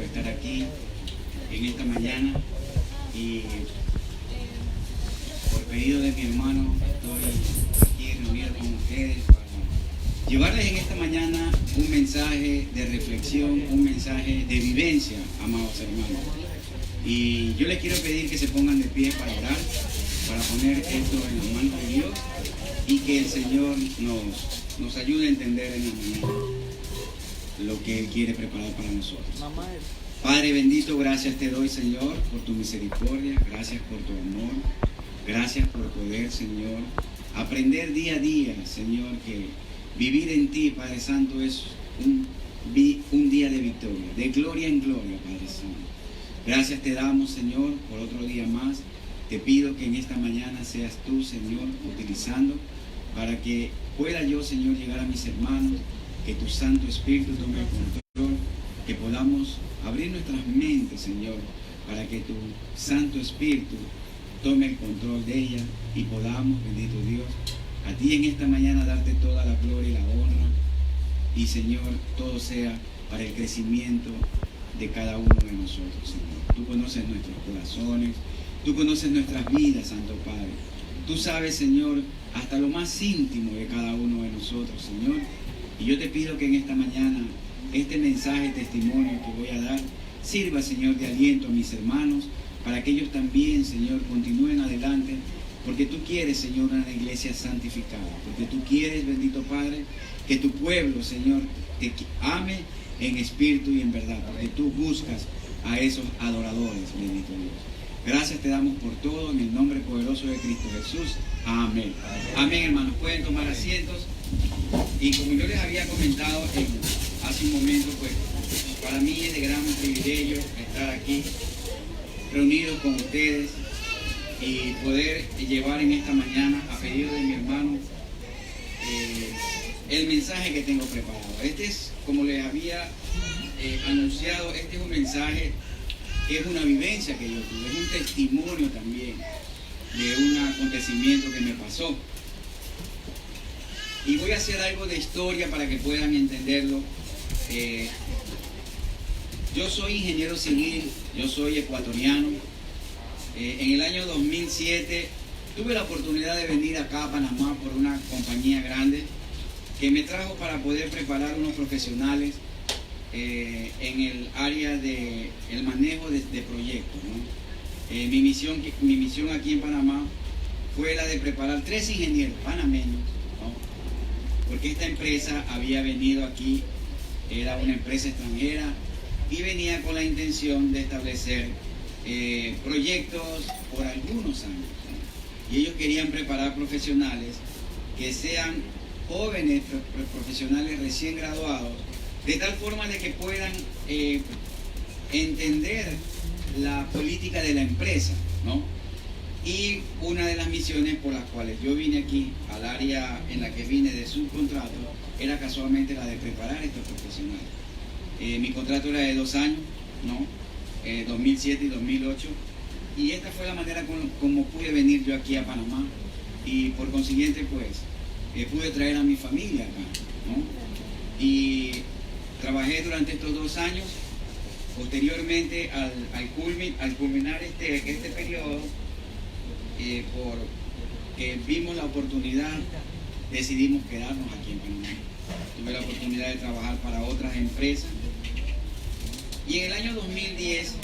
estar aquí en esta mañana y por pedido de mi hermano estoy aquí reunido con ustedes para llevarles en esta mañana un mensaje de reflexión, un mensaje de vivencia, amados hermanos. Y yo les quiero pedir que se pongan de pie para orar, para poner esto en las manos de Dios y que el Señor nos ayude a entender en la mañana lo que Él quiere preparar para nosotros. Padre bendito, gracias te doy, Señor, por tu misericordia, gracias por tu amor, gracias por poder, Señor, aprender día a día, Señor, que vivir en ti, Padre Santo, es un día de victoria, de gloria en gloria, Padre Santo. Gracias te damos, Señor, por otro día más. Te pido que en esta mañana seas tú, Señor, utilizando para que pueda yo, Señor, llegar a mis hermanos, que tu Santo Espíritu tome el control, que podamos abrir nuestras mentes, Señor, para que tu Santo Espíritu tome el control de ella y podamos, bendito Dios, a ti en esta mañana darte toda la gloria y la honra y, Señor, todo sea para el crecimiento de cada uno de nosotros, Señor. Tú conoces nuestros corazones, tú conoces nuestras vidas, Santo Padre. Tú sabes, Señor, hasta lo más íntimo de cada uno de nosotros, Señor. Y yo te pido que en esta mañana este mensaje, testimonio que voy a dar, sirva, Señor, de aliento a mis hermanos, para que ellos también, Señor, continúen adelante, porque tú quieres, Señor, una iglesia santificada, porque tú quieres, bendito Padre, que tu pueblo, Señor, te ame en espíritu y en verdad, porque tú buscas a esos adoradores, bendito Dios. Gracias te damos por todo, en el nombre poderoso de Cristo Jesús. Amén. Amén, hermanos. Pueden tomar asientos. Y como yo les había comentado hace un momento, pues para mí es de gran privilegio estar aquí reunidos con ustedes y poder llevar en esta mañana, a pedido de mi hermano, el mensaje que tengo preparado. Este es, como les había anunciado, este es un mensaje que es una vivencia que yo tuve, es un testimonio también de un acontecimiento que me pasó. Y voy a hacer algo de historia para que puedan entenderlo. Yo soy ingeniero civil, yo soy ecuatoriano. En el año 2007 tuve la oportunidad de venir acá a Panamá por una compañía grande que me trajo para poder preparar unos profesionales en el área del manejo de proyectos, ¿no? Mi misión aquí en Panamá fue la de preparar 3 ingenieros panameños, ¿no? Porque esta empresa había venido aquí, era una empresa extranjera y venía con la intención de establecer proyectos por algunos años, ¿no? Y ellos querían preparar profesionales que sean jóvenes profesionales recién graduados, de tal forma de que puedan entender la política de la empresa, ¿no? Y una de las misiones por las cuales yo vine aquí, al área en la que vine de subcontrato, era casualmente la de preparar estos profesionales. Mi contrato era de 2 años, ¿no? 2007 y 2008, y esta fue la manera como pude venir yo aquí a Panamá, y por consiguiente, pues, pude traer a mi familia acá, ¿no? Y trabajé durante estos 2 años. Posteriormente, al culminar este periodo, porque vimos la oportunidad, decidimos quedarnos aquí en Panamá. Tuve la oportunidad de trabajar para otras empresas. Y en el año 2010,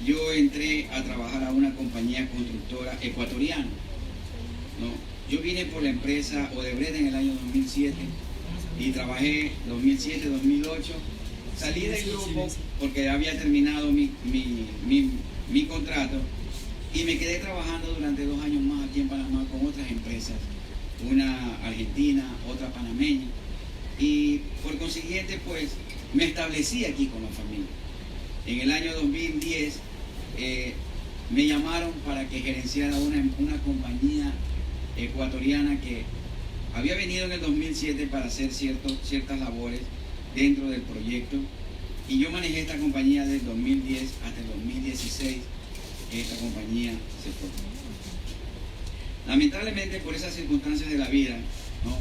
yo entré a trabajar a una compañía constructora ecuatoriana, ¿no? Yo vine por la empresa Odebrecht en el año 2007 y trabajé 2007-2008. Salí del grupo porque había terminado mi contrato y me quedé trabajando durante 2 años más aquí en Panamá con otras empresas, una argentina, otra panameña, y por consiguiente, pues, me establecí aquí con la familia. En el año 2010 me llamaron para que gerenciara una compañía ecuatoriana que había venido en el 2007 para hacer ciertas labores dentro del proyecto, y yo manejé esta compañía desde el 2010 hasta el 2016. Esta compañía se fue. Lamentablemente, por esas circunstancias de la vida, ¿no?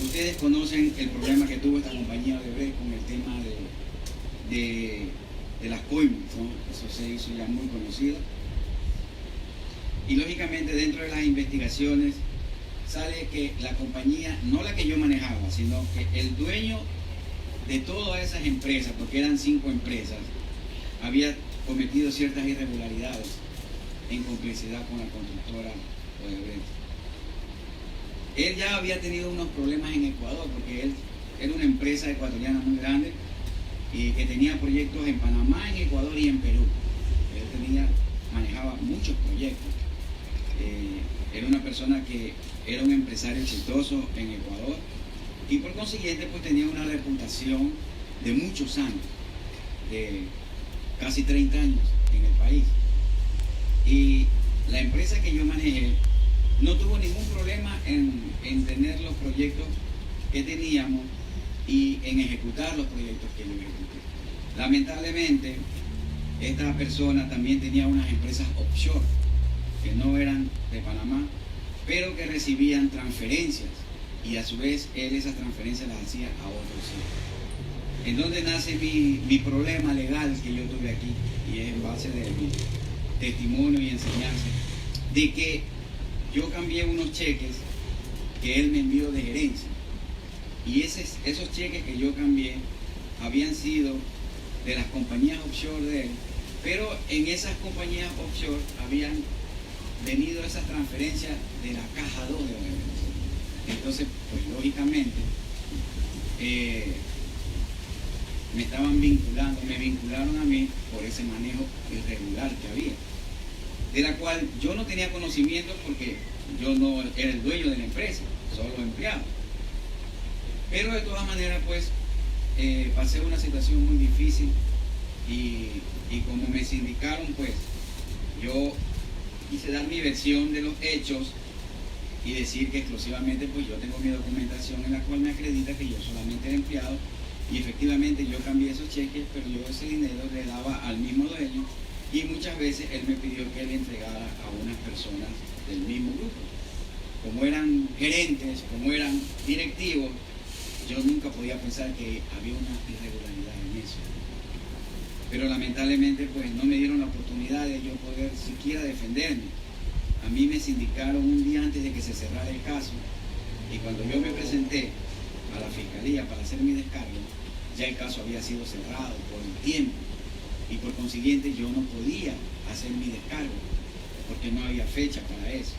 Ustedes conocen el problema que tuvo esta compañía Odebrecht con el tema fuimos, ¿no? Eso se hizo ya muy conocido. Y lógicamente dentro de las investigaciones sale que la compañía, no la que yo manejaba, sino que el dueño de todas esas empresas, porque eran 5 empresas, había cometido ciertas irregularidades en complicidad con la constructora Odebrecht. Él ya había tenido unos problemas en Ecuador, porque él era una empresa ecuatoriana muy grande y que tenía proyectos en Panamá, en Ecuador y en Perú. Él manejaba muchos proyectos. Era una persona que era un empresario exitoso en Ecuador y por consiguiente pues tenía una reputación de muchos años, de casi 30 años en el país. Y la empresa que yo manejé no tuvo ningún problema en tener los proyectos que teníamos y en ejecutar los proyectos que yo ejecuté. Lamentablemente, esta persona también tenía unas empresas offshore que no eran de Panamá, pero que recibían transferencias y a su vez él esas transferencias las hacía a otros sitios. ¿En dónde nace mi problema legal que yo tuve aquí? Y es en base de mi testimonio y enseñanza, de que yo cambié unos cheques que él me envió de gerencia y esos cheques que yo cambié habían sido de las compañías offshore de él, pero en esas compañías offshore habían venido esas transferencias de la caja 2 de Odebrecht. Entonces, pues lógicamente me vincularon a mí por ese manejo irregular que había, de la cual yo no tenía conocimiento porque yo no era el dueño de la empresa, solo empleado. Pero de todas maneras, pues, pasé una situación muy difícil y como me sindicaron, pues, yo quise dar mi versión de los hechos y decir que exclusivamente, pues, yo tengo mi documentación en la cual me acredita que yo solamente era empleado y efectivamente yo cambié esos cheques, pero yo ese dinero le daba al mismo dueño y muchas veces él me pidió que le entregara a unas personas del mismo grupo. Como eran gerentes, como eran directivos, yo nunca podía pensar que había una irregularidad en eso. Pero lamentablemente pues no me dieron la oportunidad de yo poder siquiera defenderme. A mí me sindicaron un día antes de que se cerrara el caso y cuando yo me presenté a la fiscalía para hacer mi descargo, ya el caso había sido cerrado por el tiempo y por consiguiente yo no podía hacer mi descargo porque no había fecha para eso.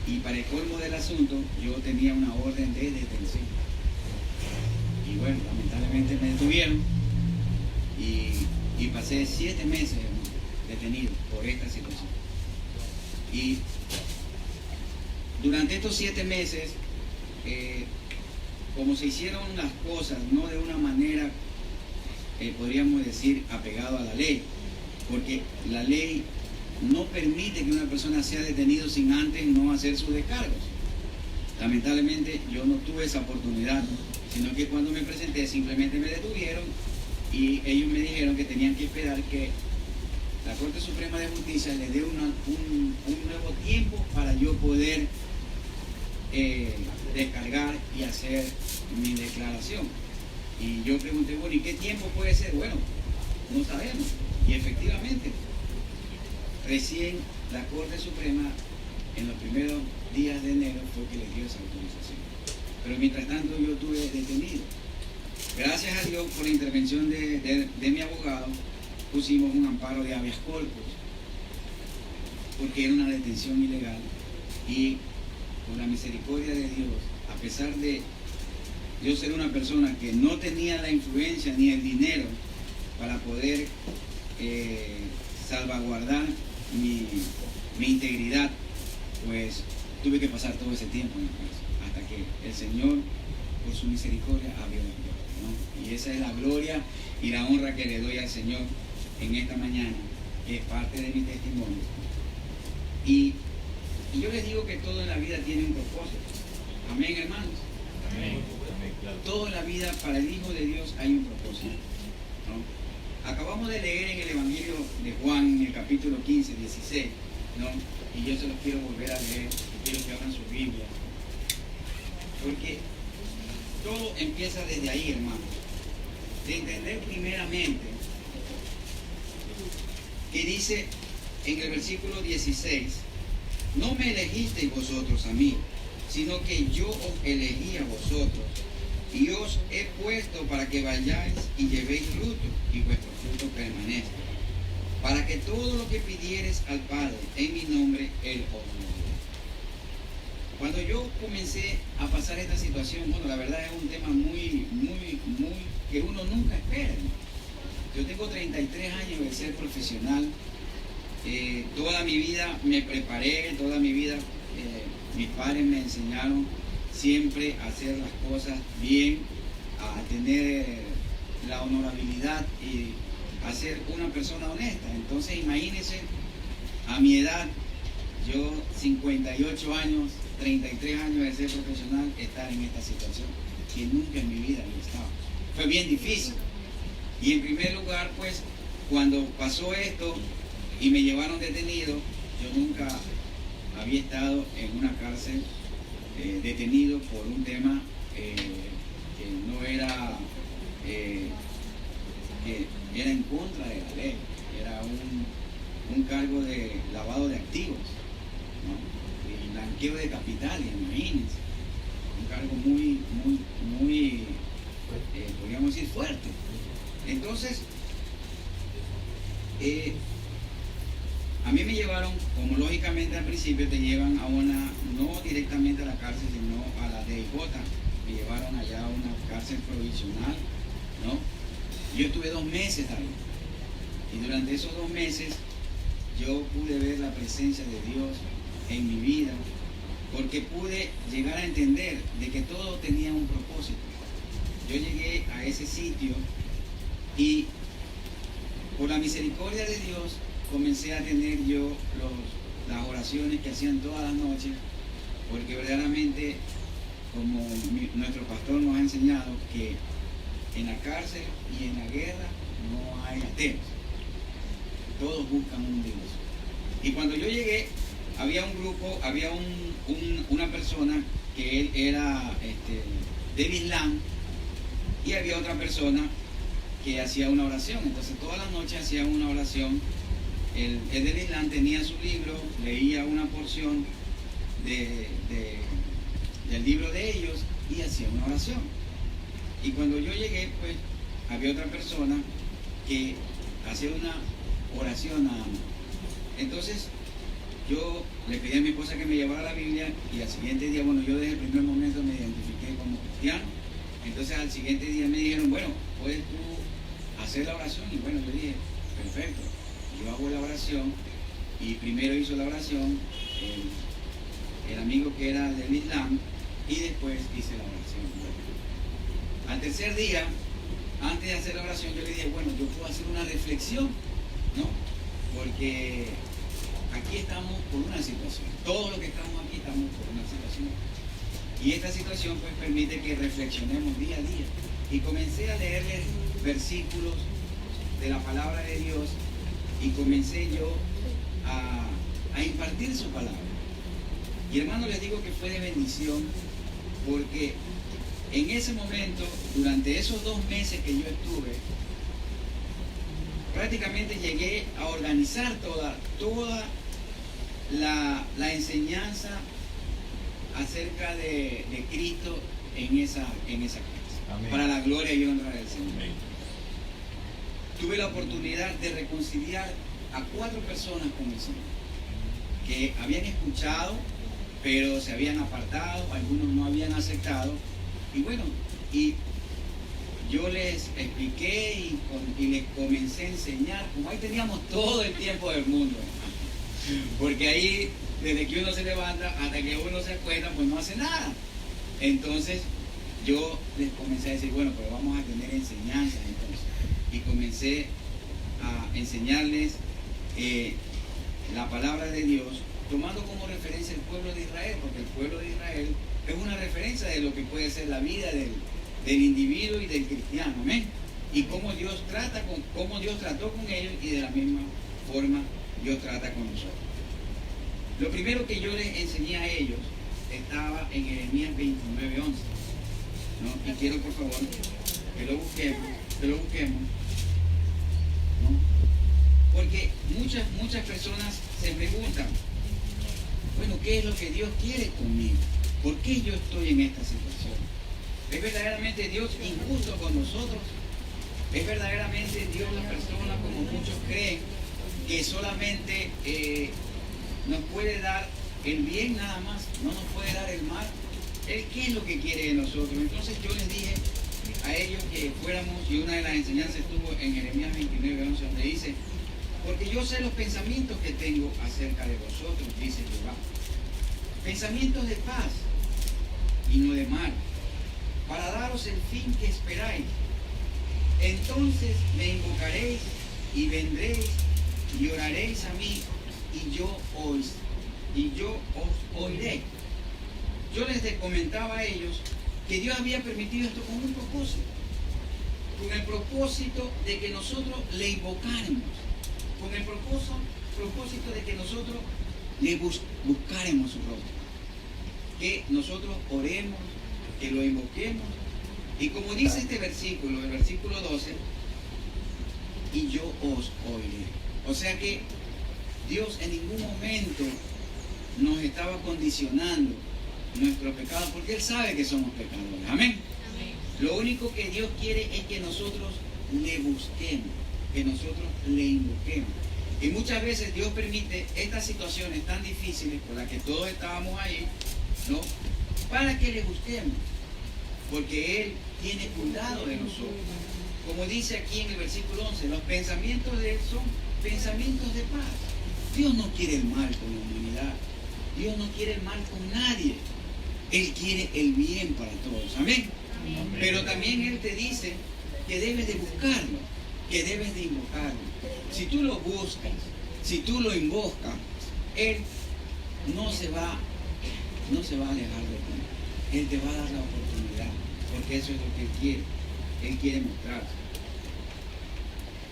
Y para el colmo del asunto, yo tenía una orden de detención. Y bueno, lamentablemente me detuvieron y pasé 7 meses detenido por esta situación. Y durante estos 7 meses, como se hicieron las cosas, no de una manera, podríamos decir, apegado a la ley, porque la ley no permite que una persona sea detenido sin antes no hacer sus descargos. Lamentablemente yo no tuve esa oportunidad, sino que cuando me presenté simplemente me detuvieron y ellos me dijeron que tenían que esperar que la Corte Suprema de Justicia les dé un nuevo tiempo para yo poder descargar y hacer mi declaración. Y yo pregunté, bueno, ¿y qué tiempo puede ser? Bueno, no sabemos. Y efectivamente, recién la Corte Suprema, en los primeros días de enero, fue que les dio esa autorización. Pero mientras tanto yo estuve detenido. Gracias a Dios, por la intervención de mi abogado, pusimos un amparo de habeas corpus, porque era una detención ilegal. Y por la misericordia de Dios, a pesar de yo ser una persona que no tenía la influencia ni el dinero para poder salvaguardar mi integridad, pues tuve que pasar todo ese tiempo en la cárcel, hasta que el Señor, por su misericordia, abrió la puerta, ¿no? Y esa es la gloria y la honra que le doy al Señor en esta mañana, que es parte de mi testimonio. Y yo les digo que todo en la vida tiene un propósito. Amén, hermanos. Amén. Todo en la vida para el Hijo de Dios hay un propósito, ¿no? Acabamos de leer en el Evangelio de Juan, en el capítulo 15, 16, ¿no? Y yo se los quiero volver a leer, quiero que abran su Biblia, porque todo empieza desde ahí, hermanos, de entender primeramente que dice en el versículo 16, no me elegisteis vosotros a mí, sino que yo os elegí a vosotros, y os he puesto para que vayáis y llevéis fruto, y vuestro fruto permanezca, para que todo lo que pidiereis al Padre en mi nombre, Él os lo dé. Cuando yo comencé a pasar esta situación, bueno, la verdad es un tema muy, que uno nunca espera. Yo tengo 33 años de ser profesional. Toda mi vida me preparé, toda mi vida mis padres me enseñaron siempre a hacer las cosas bien, a tener la honorabilidad y a ser una persona honesta. Entonces imagínense, a mi edad, yo 58 años, 33 años de ser profesional, estar en esta situación que nunca en mi vida había estado. Fue bien difícil. Y en primer lugar, pues, cuando pasó esto y me llevaron detenido, yo nunca había estado en una cárcel detenido por un tema que no era, que era en contra de la ley, era un cargo de lavado de activos, ¿no? Y blanqueo de capitales, imagínense, un cargo muy, podríamos decir, fuerte. Entonces, a mí me llevaron, como lógicamente al principio te llevan a una, no directamente a la cárcel, sino a la DIJ, me llevaron allá a una cárcel provisional, ¿no? Yo estuve 2 meses ahí, y durante esos 2 meses yo pude ver la presencia de Dios en mi vida, porque pude llegar a entender de que todo tenía un propósito. Yo llegué a ese sitio y por la misericordia de Dios comencé a tener yo las oraciones que hacían todas las noches, porque verdaderamente, como nuestro pastor nos ha enseñado, que en la cárcel y en la guerra no hay ateos, todos buscan un Dios. Y cuando yo llegué, había un grupo, había una persona que él era del Islam, y había otra persona que hacía una oración. Entonces todas las noches hacía una oración. El del Islam tenía su libro, leía una porción del libro de ellos y hacía una oración. Y cuando yo llegué, pues había otra persona que hacía una oración nada más. Entonces yo le pedí a mi esposa que me llevara la Biblia, y al siguiente día, bueno, yo desde el primer momento me identifiqué como cristiano. Entonces al siguiente día me dijeron, bueno, ¿puedes tú hacer la oración? Y bueno, yo dije, perfecto, yo hago la oración. Y primero hizo la oración el amigo que era del Islam, y después hice la oración. Al tercer día, antes de hacer la oración, yo le dije, bueno, yo puedo hacer una reflexión, ¿no? Porque aquí estamos por una situación. Todos los que estamos aquí estamos por una situación. Y esta situación pues permite que reflexionemos día a día. Y comencé a leerles versículos de la palabra de Dios, y comencé yo a impartir su palabra. Y hermano, les digo que fue de bendición, porque en ese momento, durante esos 2 meses que yo estuve, prácticamente llegué a organizar toda la enseñanza acerca de Cristo en esa casa. Amén. Para la gloria y honra del Señor. Amén. Tuve la oportunidad de reconciliar a 4 personas con el Señor, que habían escuchado, pero se habían apartado, algunos no habían aceptado. Y bueno, y yo les expliqué y les comencé a enseñar, como ahí teníamos todo el tiempo del mundo, porque ahí, desde que uno se levanta hasta que uno se acuesta, pues no hace nada. Entonces yo les comencé a decir, bueno, pero vamos a tener enseñanzas entonces. Y comencé a enseñarles la palabra de Dios, tomando como referencia el pueblo de Israel, porque el pueblo de Israel es una referencia de lo que puede ser la vida del individuo y del cristiano, amén. Y cómo Dios trató con ellos, y de la misma forma Dios trata con nosotros. Lo primero que yo les enseñé a ellos estaba en Jeremías 29:11, ¿no? Y quiero, por favor, que lo busquemos, ¿no? Porque muchas personas se preguntan, bueno, ¿qué es lo que Dios quiere conmigo? ¿Por qué yo estoy en esta situación? ¿Es verdaderamente Dios injusto con nosotros? ¿Es verdaderamente Dios la persona, como muchos creen, que solamente nos puede dar el bien nada más, no nos puede dar el mal? ¿Él qué es lo que quiere de nosotros? Entonces yo les dije a ellos que fuéramos, y una de las enseñanzas estuvo en Jeremías 29:11, donde dice, porque yo sé los pensamientos que tengo acerca de vosotros, dice Jehová, pensamientos de paz y no de mal, para daros el fin que esperáis. Entonces me invocaréis y vendréis y oraréis a mí y yo os oiré. Yo les comentaba a ellos que Dios había permitido esto con un propósito, con el propósito de que nosotros le invocáramos, con el propósito de que nosotros le buscáramos su rostro, que nosotros oremos, que lo invoquemos, y como dice este versículo, el versículo 12, y yo os oiré. O sea que Dios en ningún momento nos estaba condicionando nuestro pecado, porque Él sabe que somos pecadores. Amén. Amén. Lo único que Dios quiere es que nosotros le busquemos, que nosotros le invoquemos. Y muchas veces Dios permite estas situaciones tan difíciles por las que todos estábamos ahí, ¿no? Para que le busquemos, porque Él tiene cuidado de nosotros. Como dice aquí en el versículo 11, los pensamientos de Él son pensamientos de paz. Dios no quiere el mal con la humanidad. Dios no quiere el mal con nadie. Él quiere el bien para todos. Amén. Amén. Pero también Él te dice que debes de buscarlo, que debes de invocarlo. Si tú lo buscas, si tú lo invocas, Él no se va a alejar de ti. Él te va a dar la oportunidad, porque eso es lo que Él quiere. Él quiere mostrarse.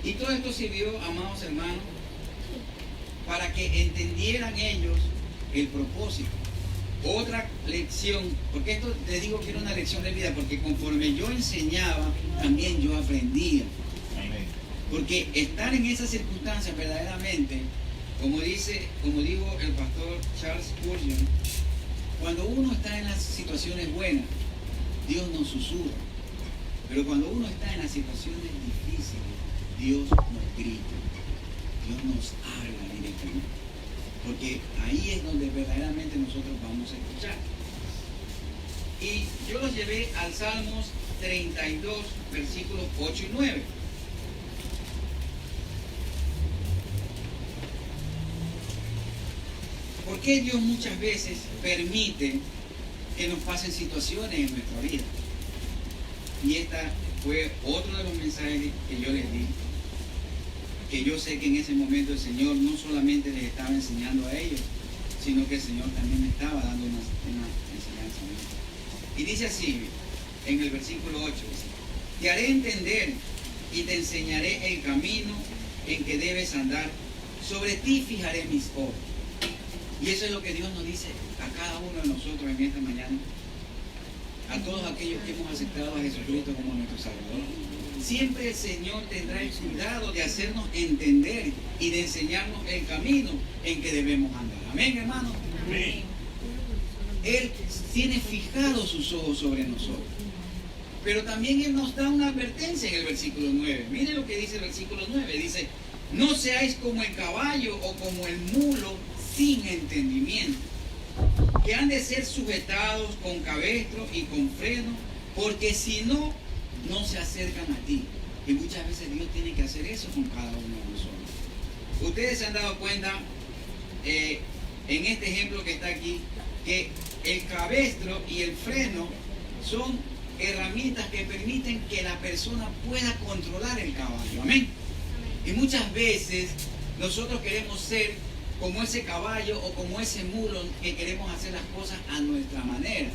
Y todo esto sirvió, amados hermanos, para que entendieran ellos el propósito. Otra lección, porque esto les digo que era una lección de vida, porque conforme yo enseñaba, también yo aprendía. Porque estar en esas circunstancias verdaderamente, como dijo el pastor Charles Spurgeon, cuando uno está en las situaciones buenas, Dios nos susurra. Pero cuando uno está en las situaciones difíciles, Dios nos grita, Dios nos habla directamente. Porque ahí es donde verdaderamente nosotros vamos a escuchar. Y yo los llevé al Salmos 32, versículos 8 y 9. ¿Por qué Dios muchas veces permite que nos pasen situaciones en nuestra vida? Y esta fue otro de los mensajes que yo les di. Que yo sé que en ese momento el Señor no solamente les estaba enseñando a ellos, sino que el Señor también me estaba dando una enseñanza a mí. Y dice así, en el versículo 8, te haré entender y te enseñaré el camino en que debes andar. Sobre ti fijaré mis ojos. Y eso es lo que Dios nos dice a cada uno de nosotros en esta mañana. A todos aquellos que hemos aceptado a Jesucristo como nuestro Salvador. Siempre el Señor tendrá el cuidado de hacernos entender y de enseñarnos el camino en que debemos andar. Amén, hermano. Amén. Él tiene fijados sus ojos sobre nosotros. Pero también Él nos da una advertencia en el versículo 9. Miren lo que dice el versículo 9. Dice, no seáis como el caballo o como el mulo sin entendimiento, que han de ser sujetados con cabestro y con freno, porque si no, no se acercan a ti. Y muchas veces Dios tiene que hacer eso con cada uno de nosotros. Ustedes se han dado cuenta en este ejemplo que está aquí, que el cabestro y el freno son herramientas que permiten que la persona pueda controlar el caballo. Amén. Y muchas veces nosotros queremos ser como ese caballo o como ese mulo, que queremos hacer las cosas a nuestra manera.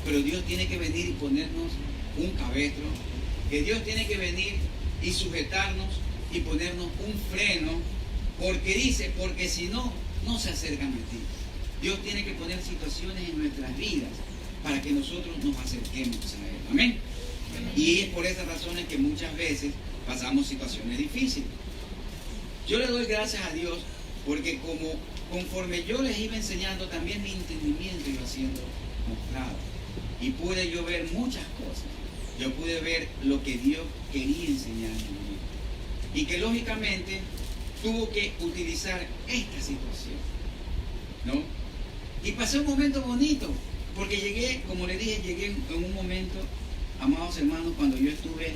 Pero Dios tiene que venir y ponernos un cabestro, que Dios tiene que venir y sujetarnos y ponernos un freno, porque dice, porque si no, no se acercan a ti. Dios tiene que poner situaciones en nuestras vidas para que nosotros nos acerquemos a Él. Amén. Y es por esas razones que muchas veces pasamos situaciones difíciles. Yo le doy gracias a Dios porque conforme yo les iba enseñando, también mi entendimiento iba siendo mostrado. Y pude yo ver muchas cosas. Yo pude ver lo que Dios quería enseñarme a mí. Y que lógicamente tuvo que utilizar esta situación, ¿no? Y pasé un momento bonito, porque llegué, como le dije, llegué en un momento, amados hermanos, cuando yo estuve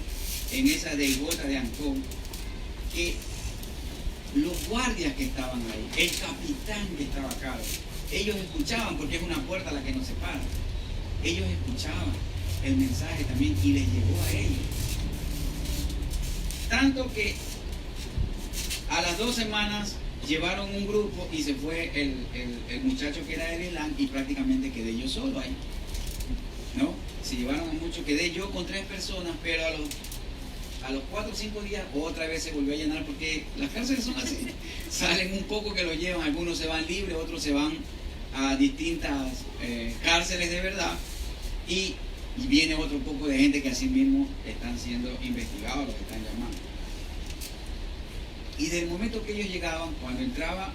en esa deigota de Ancón, que los guardias que estaban ahí, el capitán que estaba acá, ellos escuchaban, porque es una puerta la que nos separa, ellos escuchaban el mensaje también y les llegó a ellos. Tanto que a las 2 semanas llevaron un grupo y se fue el muchacho que era del Islam y prácticamente quedé yo solo ahí, ¿no? Se llevaron a muchos, quedé yo con 3 personas, pero a los 4 o 5 días otra vez se volvió a llenar, porque las cárceles son así, salen un poco que lo llevan, algunos se van libres, otros se van a distintas cárceles de verdad, y viene otro poco de gente que así mismo están siendo investigados, los que están llamando. Y del momento que ellos llegaban, cuando entraba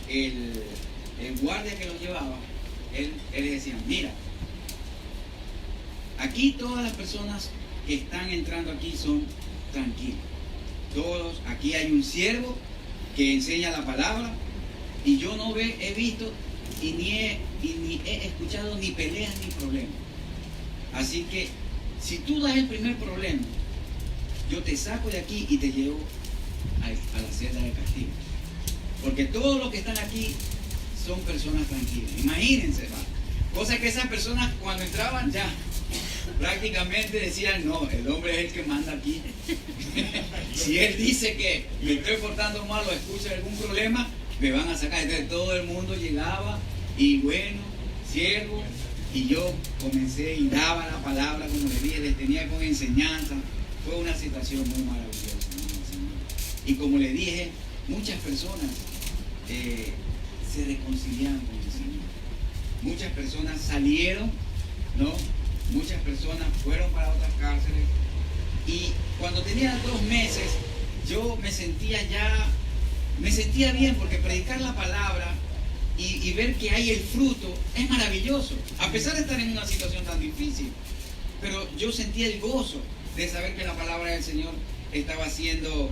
el guardia que los llevaba, él les decía, mira, aquí todas las personas que están entrando aquí son tranquilos. Todos, aquí hay un siervo que enseña la palabra y yo no he visto y ni he escuchado ni peleas ni problemas. Así que si tú das el primer problema, yo te saco de aquí y te llevo a la celda de castigo. Porque todos los que están aquí son personas tranquilas. Imagínense, ¿va? Cosa que esas personas cuando entraban ya prácticamente decían, no, el hombre es el que manda aquí. Si él dice que me estoy portando mal o escucha algún problema, me van a sacar. Entonces todo el mundo llegaba y bueno, siervo, y yo comencé y daba la palabra, como les dije, les tenía con enseñanza. Fue una situación muy maravillosa, ¿no? Y como les dije, muchas personas se reconciliaron con el Señor. Muchas personas salieron, ¿no? Muchas personas fueron para otras cárceles. Y cuando tenía 2 meses, yo me sentía bien, porque predicar la palabra y ver que hay el fruto es maravilloso, a pesar de estar en una situación tan difícil. Pero yo sentía el gozo de saber que la palabra del Señor estaba siendo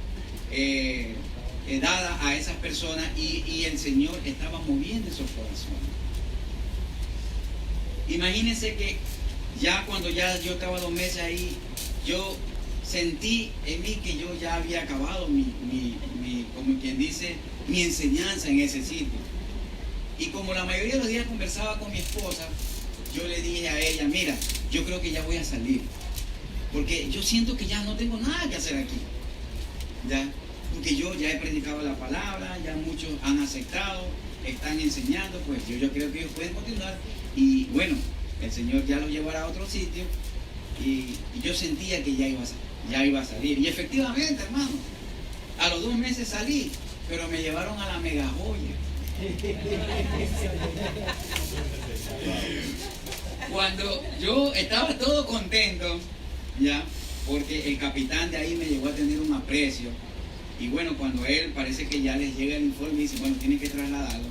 dada a esas personas y el Señor estaba moviendo esos corazones. Imagínense que ya cuando ya yo estaba 2 meses ahí, yo sentí en mí que yo ya había acabado como quien dice, mi enseñanza en ese sitio. Y como la mayoría de los días conversaba con mi esposa, yo le dije a ella, mira, yo creo que ya voy a salir, porque yo siento que ya no tengo nada que hacer aquí, ¿ya? Porque yo ya he predicado la palabra, ya muchos han aceptado, están enseñando, pues yo creo que ellos pueden continuar. Y bueno, el Señor ya los llevará a otro sitio, y yo sentía que ya iba a salir. Y efectivamente, hermano, a los 2 meses salí, pero me llevaron a la mega joya. Cuando yo estaba todo contento, ya, porque el capitán de ahí me llegó a tener un aprecio. Y bueno, cuando él parece que ya les llega el informe y dice, bueno, tiene que trasladarlo,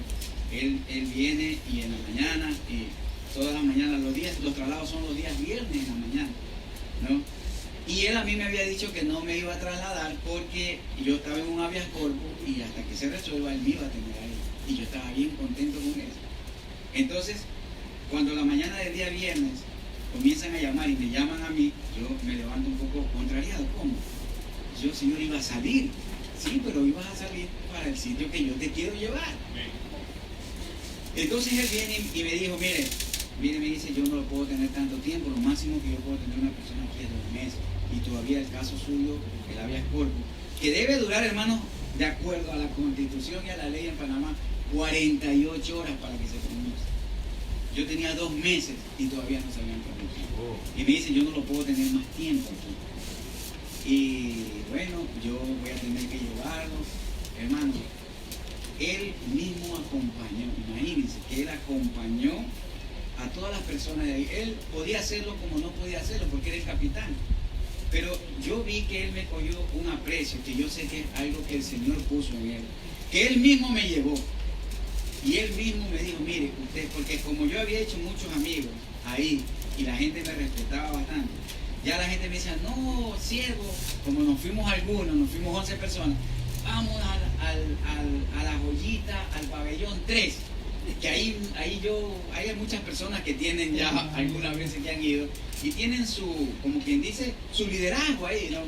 él viene y en la mañana, y todas las mañanas, los traslados son los días viernes en la mañana, ¿no? Y él a mí me había dicho que no me iba a trasladar porque yo estaba en un habeas corpus y hasta que se resuelva él me iba a tener ahí. Y yo estaba bien contento con eso. Entonces, cuando la mañana del día viernes comienzan a llamar y me llaman a mí, yo me levanto un poco contrariado. ¿Cómo? Yo, Señor, iba a salir. Sí, pero ibas a salir para el sitio que yo te quiero llevar. Entonces él viene y me dijo, mire, me dice, yo no lo puedo tener tanto tiempo, lo máximo que yo puedo tener una persona aquí es 2 meses. Y todavía el caso suyo, el habeas corpus, que debe durar, hermanos, de acuerdo a la Constitución y a la ley en Panamá, 48 horas para que se pronuncie. Yo tenía 2 meses y todavía no se habían pronunciado. Y me dice, yo no lo puedo tener más tiempo aquí. Y bueno, yo voy a tener que llevarlo. Hermano, él mismo acompañó, imagínense que él acompañó a todas las personas de ahí. Él podía hacerlo como no podía hacerlo porque era el capitán. Pero yo vi que él me cogió un aprecio, que yo sé que es algo que el Señor puso en él, que él mismo me llevó. Y él mismo me dijo, mire, usted, porque como yo había hecho muchos amigos ahí, y la gente me respetaba bastante, ya la gente me decía, no, siervo, como nos fuimos algunos, nos fuimos 11 personas, vamos a la joyita, al pabellón 3, que ahí hay muchas personas que tienen ya algunas veces que han ido, y tienen su, como quien dice, su liderazgo ahí, ¿no?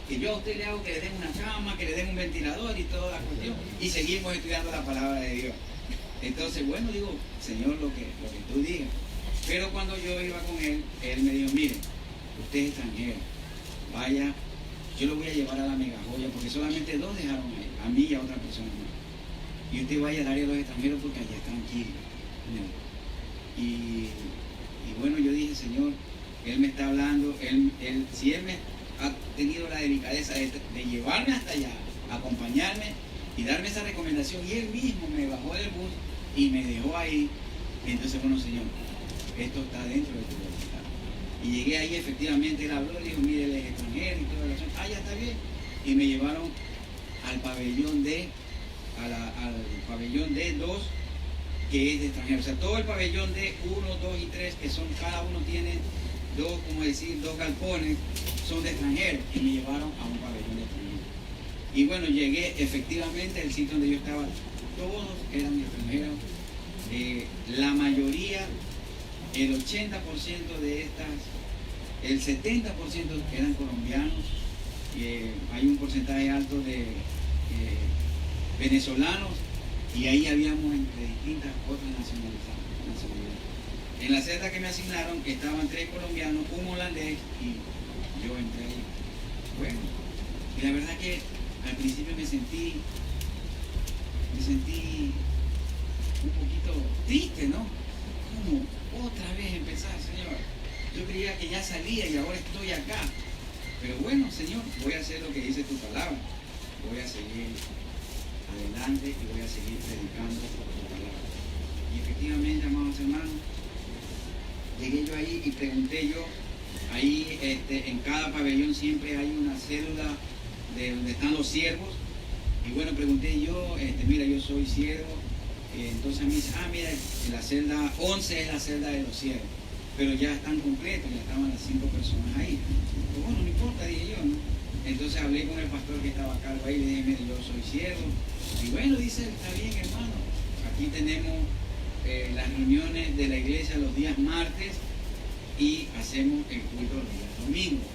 Que yo a usted le hago que le den una cama, que le den un ventilador y toda la cuestión, y seguimos estudiando la palabra de Dios. Entonces, bueno, digo, Señor, lo que tú digas. Pero cuando yo iba con él, él me dijo, mire, usted es extranjero, vaya, yo lo voy a llevar a la megajoya, porque solamente 2 dejaron ahí, a mí y a otra persona más. Y usted vaya al área de los extranjeros porque allá están tranquilo. Y bueno, yo dije, Señor, él me está hablando, si él me ha tenido la delicadeza de llevarme hasta allá, acompañarme y darme esa recomendación, y él mismo me bajó del bus y me dejó ahí, entonces, bueno, Señor, esto está dentro de tu voluntad. Y llegué ahí, efectivamente, él habló, le dijo, mire, él es extranjero y toda la cosa, ya está bien. Y me llevaron al pabellón al pabellón D2, que es de extranjeros. O sea, todo el pabellón D1, 2 y 3, que son, cada uno tiene 2 galpones, son de extranjeros. Y me llevaron a un pabellón de extranjeros. Y bueno, llegué efectivamente al sitio donde yo estaba, todos eran extranjeros. La mayoría, el 80% de estas, el 70% eran colombianos, hay un porcentaje alto de venezolanos, y ahí habíamos entre distintas otras nacionalidades. En la celda que me asignaron estaban 3 colombianos, un holandés y yo entré ahí. Bueno, y la verdad que al principio me sentí un poquito triste, ¿no? ¿Cómo otra vez empezar, Señor? Yo creía que ya salía y ahora estoy acá. Pero bueno, Señor, voy a hacer lo que dice tu palabra. Voy a seguir adelante y voy a seguir predicando tu palabra. Y efectivamente, amados hermanos, llegué yo ahí y pregunté yo, ahí en cada pabellón siempre hay una cédula de donde están los siervos. Y bueno, pregunté yo, mira, yo soy siervo. Entonces me dice, mira, la celda 11 es la celda de los siervos, pero ya están completos, ya estaban las 5 personas ahí. Pues bueno, no importa, dije yo, ¿no? Entonces hablé con el pastor que estaba a cargo ahí, le dije, mira, yo soy siervo. Y bueno, dice, está bien, hermano, aquí tenemos las reuniones de la iglesia los días martes y hacemos el culto los días domingos.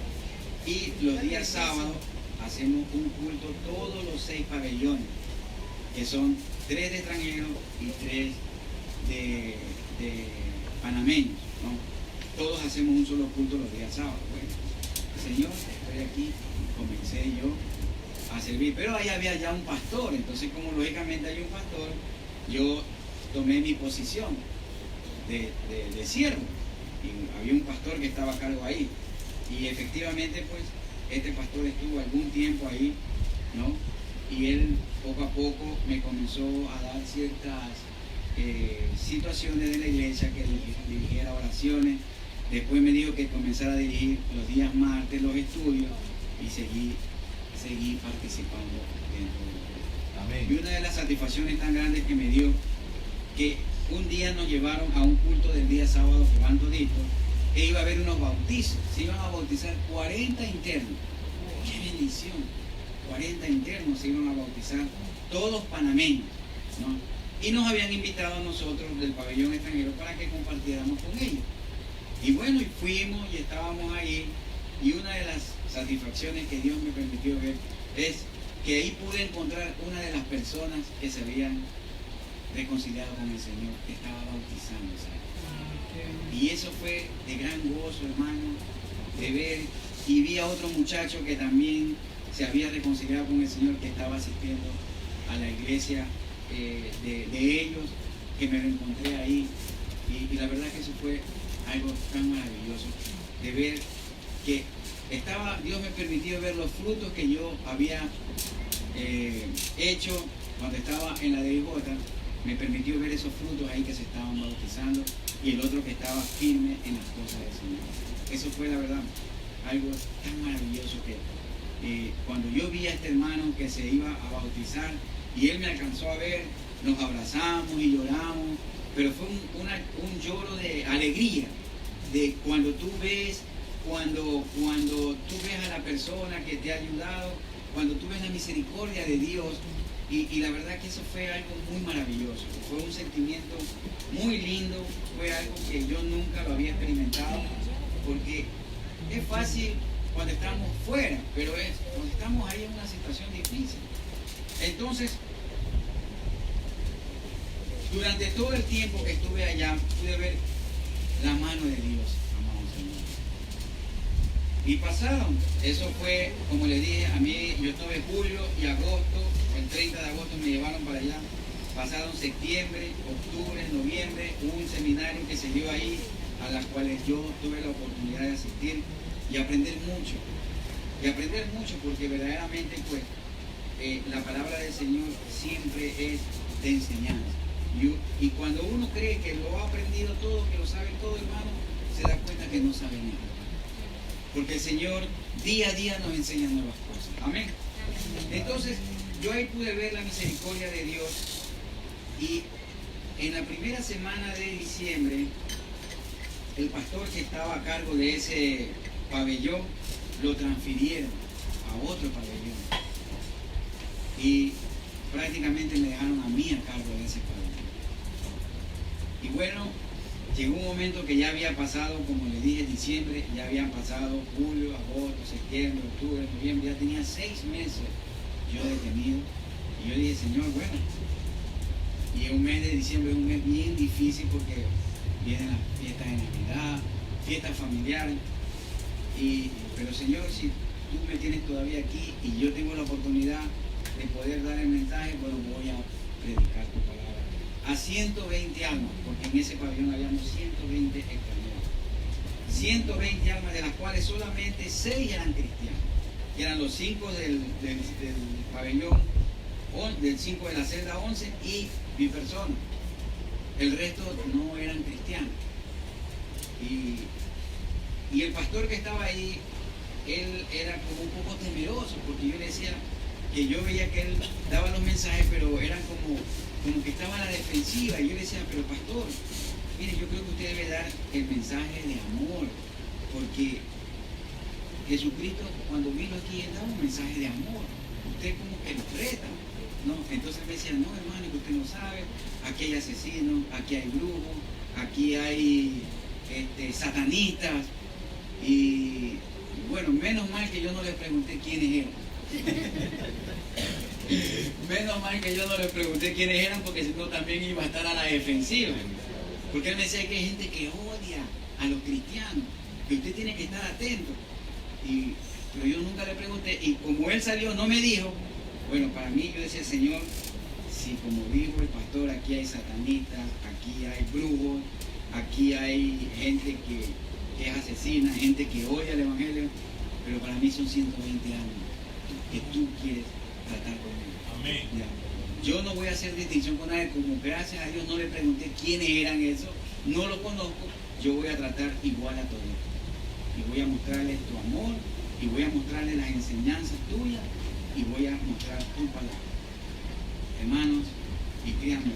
Y los días sábados hacemos un culto todos los 6 pabellones, que son 3 de extranjeros y 3 de panameños, ¿no? Todos hacemos un solo culto los días sábados. Bueno, Señor, estoy aquí, comencé yo a servir, pero ahí había ya un pastor, entonces como lógicamente hay un pastor, yo tomé mi posición de siervo, y había un pastor que estaba a cargo ahí, y efectivamente pues este pastor estuvo algún tiempo ahí, ¿no? Y él poco a poco me comenzó a dar ciertas situaciones de la iglesia, que dirigiera oraciones. Después me dijo que comenzara a dirigir los días martes los estudios y seguí participando dentro de él. Y una de las satisfacciones tan grandes que me dio, que un día nos llevaron a un culto del día sábado que van toditos, e iba a haber unos bautizos, se iban a bautizar 40 internos. ¡Qué bendición! 40 internos se iban a bautizar, todos panameños, ¿no? Y nos habían invitado a nosotros del pabellón extranjero para que compartiéramos con ellos. Y bueno, y fuimos y estábamos ahí, y una de las satisfacciones que Dios me permitió ver es que ahí pude encontrar una de las personas que se habían reconciliado con el Señor, que estaba bautizándose. Y eso fue de gran gozo, hermano, de ver. Y vi a otro muchacho que también se había reconciliado con el Señor, que estaba asistiendo a la iglesia de ellos, que me lo encontré ahí. Y la verdad que eso fue algo tan maravilloso, de ver que Dios me permitió ver los frutos que yo había hecho cuando estaba en la DJ. Me permitió ver esos frutos ahí que se estaban bautizando, y el otro que estaba firme en las cosas del Señor. Eso fue, la verdad, algo tan maravilloso que cuando yo vi a este hermano que se iba a bautizar y él me alcanzó a ver, nos abrazamos y lloramos, pero fue un lloro de alegría, de cuando tú ves, cuando tú ves a la persona que te ha ayudado, cuando tú ves la misericordia de Dios, y la verdad que eso fue algo muy maravilloso, fue un sentimiento muy lindo, fue algo que yo nunca lo había experimentado, porque es fácil cuando estamos fuera, pero es cuando estamos ahí en una situación difícil. Entonces, durante todo el tiempo que estuve allá, pude ver la mano de Dios, amados hermanos. Y pasaron, eso fue, como les dije, a mí, yo estuve julio y agosto, el 30 de agosto me llevaron para allá. Pasaron septiembre, octubre, noviembre, hubo un seminario que se dio ahí, a las cuales yo tuve la oportunidad de asistir y aprender mucho. Y aprender mucho porque verdaderamente, pues, la palabra del Señor siempre es de enseñanza. Y cuando uno cree que lo ha aprendido todo, que lo sabe todo, hermano, se da cuenta que no sabe nada. Porque el Señor día a día nos enseña nuevas cosas. Amén. Entonces, yo ahí pude ver la misericordia de Dios. Y en la primera semana de diciembre, el pastor que estaba a cargo de ese pabellón lo transfirieron a otro pabellón. Y prácticamente me dejaron a mí a cargo de ese pabellón. Y bueno, llegó un momento que ya había pasado, como le dije, diciembre, ya habían pasado julio, agosto, septiembre, octubre, noviembre, ya tenía 6 meses yo detenido. Y yo dije, Señor, bueno, y un mes de diciembre es un mes bien difícil porque vienen las fiestas de Navidad, fiestas familiares. Pero Señor, si tú me tienes todavía aquí y yo tengo la oportunidad de poder dar el mensaje, bueno, voy a predicar tu palabra a 120 almas, porque en ese pabellón habíamos 120 extranjeros. 120 almas, de las cuales solamente 6 eran cristianos, que eran los 5 del pabellón, del 5 de la celda 11 y mi persona. El resto no eran cristianos. Y el pastor que estaba ahí, él era como un poco temeroso, porque yo le decía que yo veía que él daba los mensajes, pero eran como que estaba a la defensiva. Y yo le decía, pero pastor, mire, yo creo que usted debe dar el mensaje de amor, porque Jesucristo cuando vino aquí, él daba un mensaje de amor. Usted como que lo reta, ¿no? Entonces me decía, no, hermano, que usted no sabe, aquí hay asesinos, aquí hay brujos, aquí hay satanistas. Y bueno, menos mal que yo no le pregunté quiénes eran. Menos mal que yo no le pregunté quiénes eran, porque si no también iba a estar a la defensiva. Porque él me decía que hay gente que odia a los cristianos, que usted tiene que estar atento. Pero yo nunca le pregunté, y como él salió no me dijo. Bueno, para mí yo decía, Señor, si como dijo el pastor, aquí hay satanistas, aquí hay brujos, aquí hay gente que es asesina, gente que odia el evangelio, pero para mí son 120 años que tú quieres tratar conmigo. Amén. Ya. Yo no voy a hacer distinción con nadie, como gracias a Dios no le pregunté quiénes eran esos, no lo conozco, yo voy a tratar igual a todos. Y voy a mostrarles tu amor, y voy a mostrarles las enseñanzas tuyas, y voy a mostrar tu palabra. Hermanos, y créanme,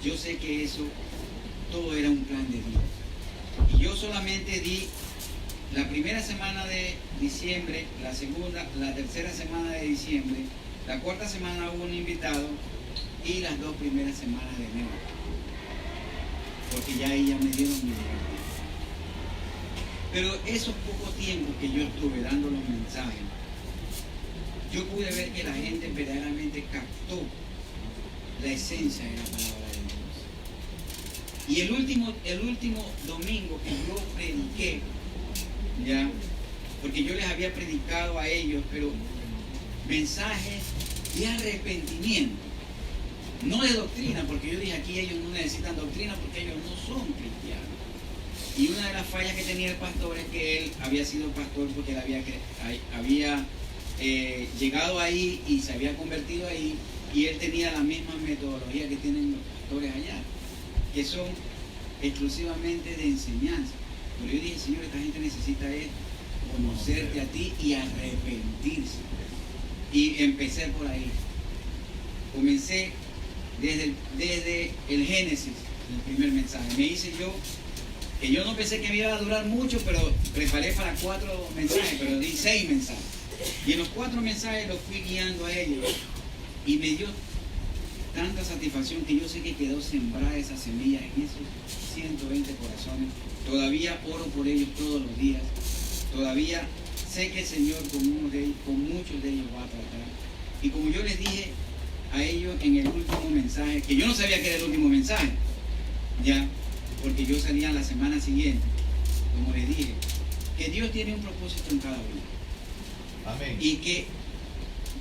yo sé que eso todo era un plan de Dios. Y yo solamente di la primera semana de diciembre, la segunda, la tercera semana de diciembre, la cuarta semana hubo un invitado y las 2 primeras semanas de enero. Porque ya ahí ya me dieron mi libertad. Pero esos pocos tiempos que yo estuve dando los mensajes, yo pude ver que la gente verdaderamente captó la esencia de la palabra de Dios. Y el último domingo que yo prediqué, ya, porque yo les había predicado a ellos, pero mensajes de arrepentimiento, no de doctrina, porque yo dije aquí ellos no necesitan doctrina porque ellos no son cristianos. Y una de las fallas que tenía el pastor es que él había sido pastor porque él había llegado ahí y se había convertido ahí, y él tenía la misma metodología que tienen los pastores allá, que son exclusivamente de enseñanza. Pero yo dije, Señor, esta gente necesita esto. conocerte a ti y arrepentirse. Y empecé por ahí. Comencé desde el Génesis, el primer mensaje. Me hice yo, que yo no pensé que me iba a durar mucho, pero preparé para 4 mensajes, pero di 6 mensajes. Y en los 4 mensajes los fui guiando a ellos. Y me dio tanta satisfacción que yo sé que quedó sembrada esa semilla en esos 120 corazones. Todavía oro por ellos todos los días. Todavía sé que el Señor con muchos de ellos va a tratar. Y como yo les dije a ellos en el último mensaje, que yo no sabía que era el último mensaje, ya, porque yo salía la semana siguiente, como les dije, que Dios tiene un propósito en cada uno. Amén. Y que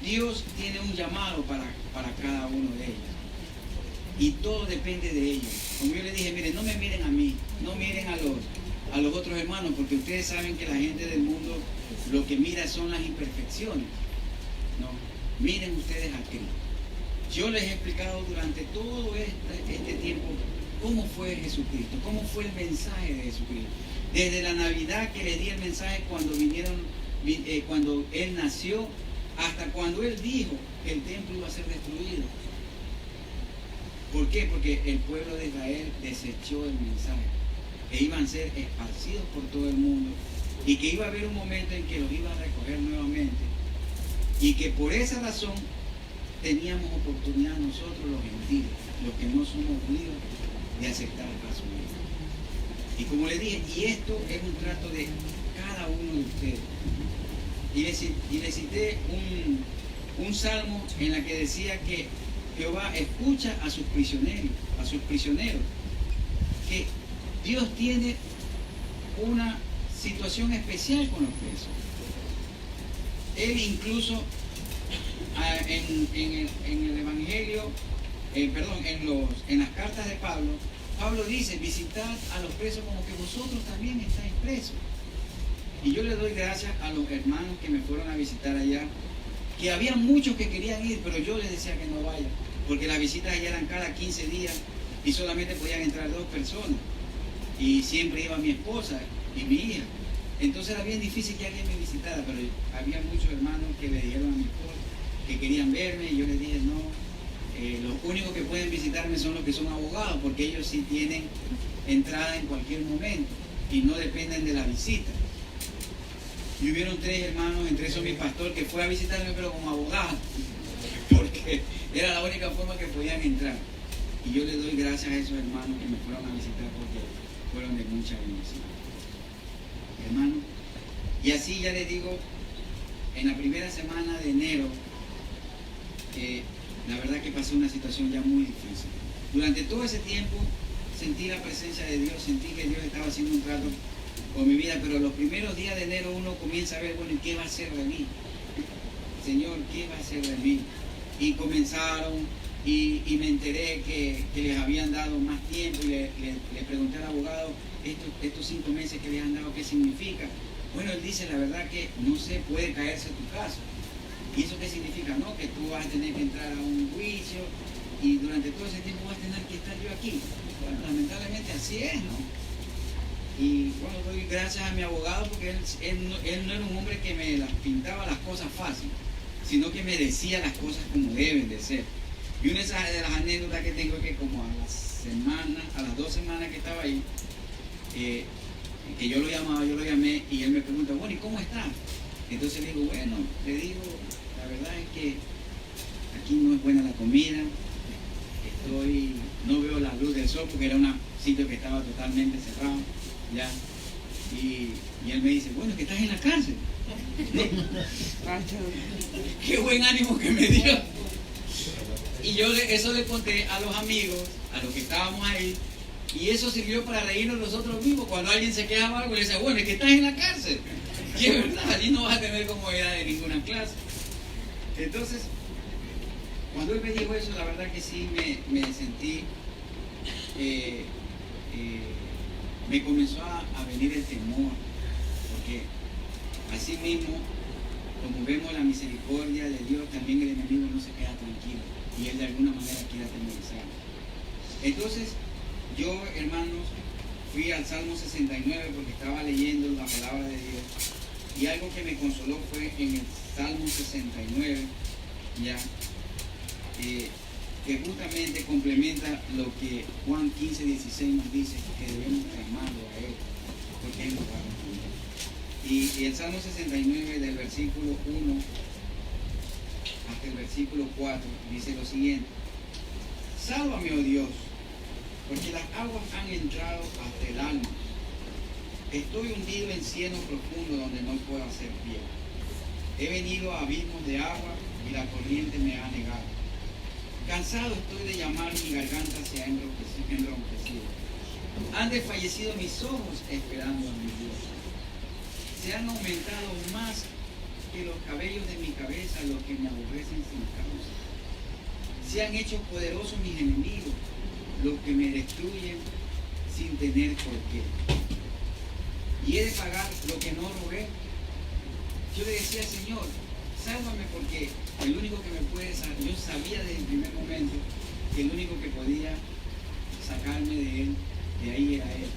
Dios tiene un llamado para cada uno de ellos. Y todo depende de ellos. Como yo les dije, miren, no me miren a mí, no miren a los otros hermanos, porque ustedes saben que la gente del mundo lo que mira son las imperfecciones. No, miren ustedes a Cristo. Yo les he explicado durante todo este tiempo cómo fue Jesucristo, cómo fue el mensaje de Jesucristo. Desde la Navidad que les di el mensaje cuando cuando Él nació, hasta cuando Él dijo que el templo iba a ser destruido. ¿Por qué? Porque el pueblo de Israel desechó el mensaje, que iban a ser esparcidos por todo el mundo y que iba a haber un momento en que los iba a recoger nuevamente, y que por esa razón teníamos oportunidad nosotros los gentiles, los que no somos judíos, de aceptar a su Hijo. Y como les dije, y esto es un trato de cada uno de ustedes. Y les cité un salmo en la que decía que Jehová escucha a sus prisioneros, que Dios tiene una situación especial con los presos. Él incluso en el Evangelio, en las cartas de Pablo dice, visitad a los presos como que vosotros también estáis presos. Y yo le doy gracias a los hermanos que me fueron a visitar allá, que había muchos que querían ir, pero yo les decía que no vayan, porque las visitas allá eran cada 15 días y solamente podían entrar 2 personas. Y siempre iba mi esposa y mi hija. Entonces era bien difícil que alguien me visitara, pero había muchos hermanos que le dijeron a mi esposa que querían verme, y yo les dije no, los únicos que pueden visitarme son los que son abogados, porque ellos sí tienen entrada en cualquier momento y no dependen de la visita. Y hubieron 3 hermanos, entre esos mi pastor, que fue a visitarme pero como abogado, porque era la única forma que podían entrar. Y yo les doy gracias a esos hermanos que me fueron a visitar, porque fueron de mucha bendición. Hermano, y así ya les digo, en la primera semana de enero, la verdad que pasé una situación ya muy difícil. Durante todo ese tiempo sentí la presencia de Dios, sentí que Dios estaba haciendo un trato con mi vida, pero los primeros días de enero uno comienza a ver, bueno, ¿qué va a hacer de mí? Señor, ¿qué va a hacer de mí? Y comenzaron, y me enteré que les habían dado más tiempo, y le pregunté al abogado, estos 5 meses que les han dado, ¿qué significa? Bueno, él dice, la verdad que no se puede caerse tu caso. ¿Y eso qué significa? No, que tú vas a tener que entrar a un juicio y durante todo ese tiempo vas a tener que estar yo aquí. Bueno, lamentablemente así es, ¿no? Y bueno, doy gracias a mi abogado, porque él no era un hombre que me las pintaba las cosas fácil, sino que me decía las cosas como deben de ser. Y una de las anécdotas que tengo es que como a las 2 semanas que estaba ahí, que yo lo llamé y él me pregunta, bueno, ¿y cómo está? Entonces le digo, bueno, la verdad es que aquí no es buena la comida, no veo la luz del sol, porque era un sitio que estaba totalmente cerrado, ya. Y él me dice, bueno, es que estás en la cárcel. Qué buen ánimo que me dio. Y yo eso le conté a los amigos, a los que estábamos ahí, y eso sirvió para reírnos nosotros mismos. Cuando alguien se quejaba algo, le decía, bueno, es que estás en la cárcel. Y es verdad, allí no vas a tener comodidad de ninguna clase. Entonces, cuando él me dijo eso, la verdad que sí me sentí, me comenzó a venir el temor, porque así mismo, como vemos la misericordia de Dios, también el enemigo no se queda tranquilo, y él de alguna manera quiere atemorizar. Entonces, yo, hermanos, fui al Salmo 69 porque estaba leyendo la palabra de Dios, Y algo que me consoló fue en el Salmo 69, ya, que justamente complementa lo que Juan 15:16 nos dice, que debemos amarlo a Él, porque Él nos va a responder. Y el Salmo 69 del versículo 1 hasta el versículo 4 dice lo siguiente: sálvame, oh Dios, porque las aguas han entrado hasta el alma. Estoy hundido en cieno profundo donde no puedo hacer pie. He venido a abismos de agua y la corriente me ha negado. Cansado estoy de llamar, mi garganta se ha enronquecido. Han desfallecido mis ojos esperando a mi Dios. Se han aumentado más que los cabellos de mi cabeza los que me aborrecen sin causa. Se han hecho poderosos mis enemigos, los que me destruyen sin tener por qué. Y he de pagar lo que no robé. Yo le decía, Señor, sálvame, porque el único que me puede salvar, yo sabía desde el primer momento que el único que podía sacarme de Él, de ahí era Él.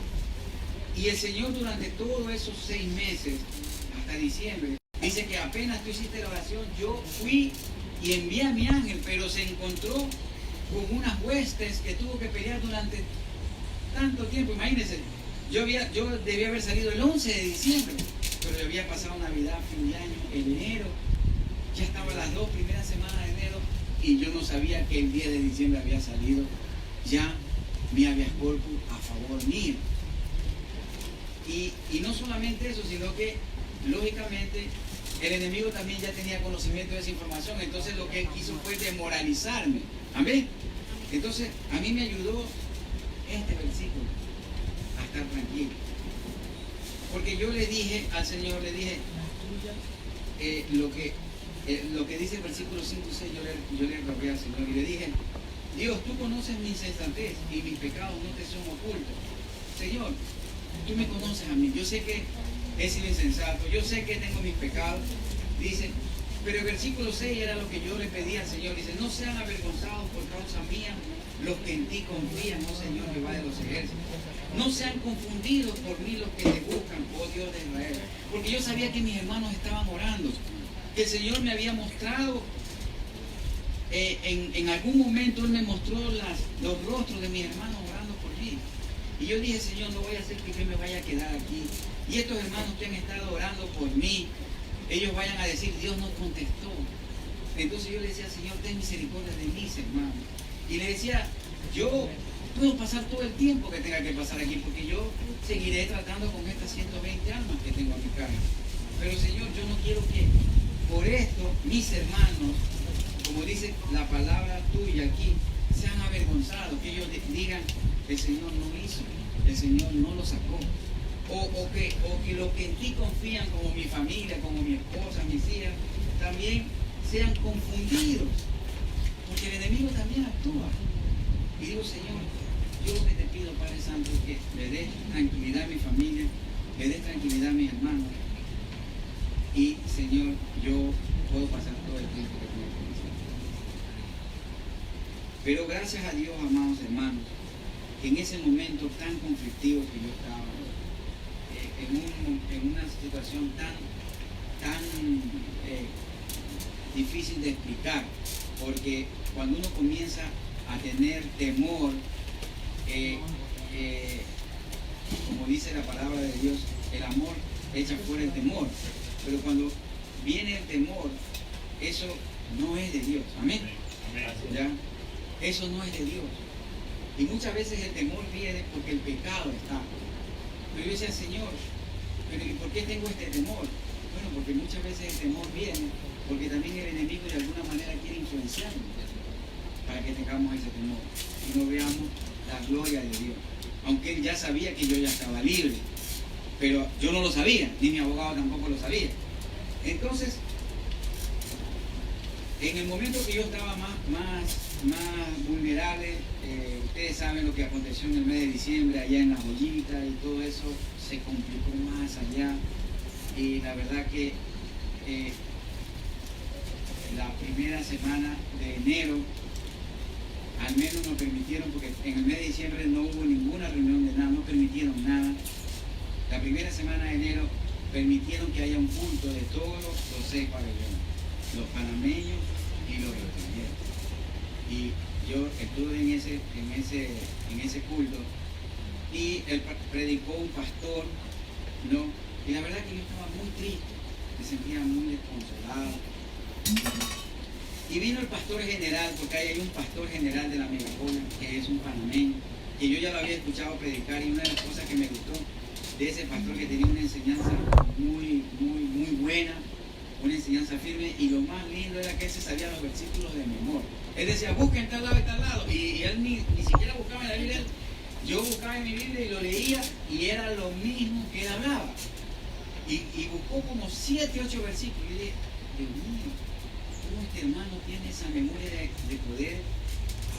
Y el Señor durante todos esos 6 meses, hasta diciembre, dice que apenas tú hiciste la oración, yo fui y envié a mi ángel, pero se encontró con unas huestes que tuvo que pelear durante tanto tiempo. Imagínense, yo debía haber salido el 11 de diciembre, pero yo había pasado Navidad, fin de año, enero, ya estaba las 2 primeras semanas de enero y yo no sabía que el 10 de diciembre había salido ya mi habeas corpus a favor mío. Y no solamente eso, sino que lógicamente el enemigo también ya tenía conocimiento de esa información, entonces lo que él quiso fue desmoralizarme. Amén. Entonces a mí me ayudó este versículo a estar tranquilo, porque yo le dije al Señor, le dije lo que dice el versículo 5 y 6, yo le rogué al Señor y le dije: Dios, tú conoces mi insensatez y mis pecados no te son ocultos. Señor, tú me conoces a mí, yo sé que he sido insensato, yo sé que tengo mis pecados. Dice, pero el versículo 6 era lo que yo le pedí al Señor. Dice: no sean avergonzados por causa mía los que en ti confían, oh Señor Jehová de los ejércitos. No sean confundidos por mí los que te buscan, oh Dios de Israel. Porque yo sabía que mis hermanos estaban orando, que el Señor me había mostrado, en algún momento Él me mostró los rostros de mis hermanos orando por mí. Y yo dije: Señor, no voy a hacer que yo me vaya a quedar aquí. Y estos hermanos que han estado orando por mí, ellos vayan a decir: Dios no contestó. Entonces yo le decía: Señor, ten misericordia de mis hermanos. Y le decía: yo puedo pasar todo el tiempo que tenga que pasar aquí, porque yo seguiré tratando con estas 120 almas que tengo a mi cargo. Pero Señor, yo no quiero que por esto mis hermanos, como dice la palabra tuya aquí, sean avergonzados, que ellos digan: el Señor no hizo, el Señor no lo sacó. O que los que en ti confían, como mi familia, como mi esposa, mis hijas, también sean confundidos, porque el enemigo también actúa. Y digo: Señor, yo lo que te pido, Padre Santo, es que le des tranquilidad a mi familia, le des tranquilidad a mis hermanos. Y Señor, yo puedo pasar todo el tiempo que tengo que pasar. Pero gracias a Dios, amados hermanos, que en ese momento tan conflictivo que yo estaba, en una situación tan difícil de explicar, porque cuando uno comienza a tener temor, como dice la palabra de Dios, el amor echa fuera el temor. Pero cuando viene el temor, eso no es de Dios. Amén. ¿Ya? Eso no es de Dios. Y muchas veces el temor viene porque el pecado está. Pero yo decía: Señor, ¿pero y por qué tengo este temor? Bueno, porque muchas veces el temor viene porque también el enemigo de alguna manera quiere influenciarnos para que tengamos ese temor y no veamos la gloria de Dios. Aunque él ya sabía que yo ya estaba libre, pero yo no lo sabía, ni mi abogado tampoco lo sabía. Entonces, en el momento que yo estaba más vulnerable, ustedes saben lo que aconteció en el mes de diciembre, allá en la joyita, y todo eso se complicó más allá. Y la verdad que la primera semana de enero, al menos nos permitieron, porque en el mes de diciembre no hubo ninguna reunión de nada, no permitieron nada. La primera semana de enero permitieron que haya un culto de todos los 6 pabellones, los panameños y los extranjeros. Y yo estuve en ese culto y predicó un pastor, ¿no? Y la verdad que yo estaba muy triste, me sentía muy desconsolado. Y vino el pastor general, porque hay un pastor general de la megapola, que es un panameño, que yo ya lo había escuchado predicar, y una de las cosas que me gustó de ese pastor, que tenía una enseñanza muy buena, una enseñanza firme, y lo más lindo era que él se sabía los versículos de memoria. Él decía, busquen tal lado y tal lado, y él ni siquiera buscaba en la Biblia. Yo buscaba en mi Biblia y lo leía, y era lo mismo que él hablaba. Y buscó como 7, 8 versículos, y dije, Dios mío, ¿cómo este hermano tiene esa memoria de poder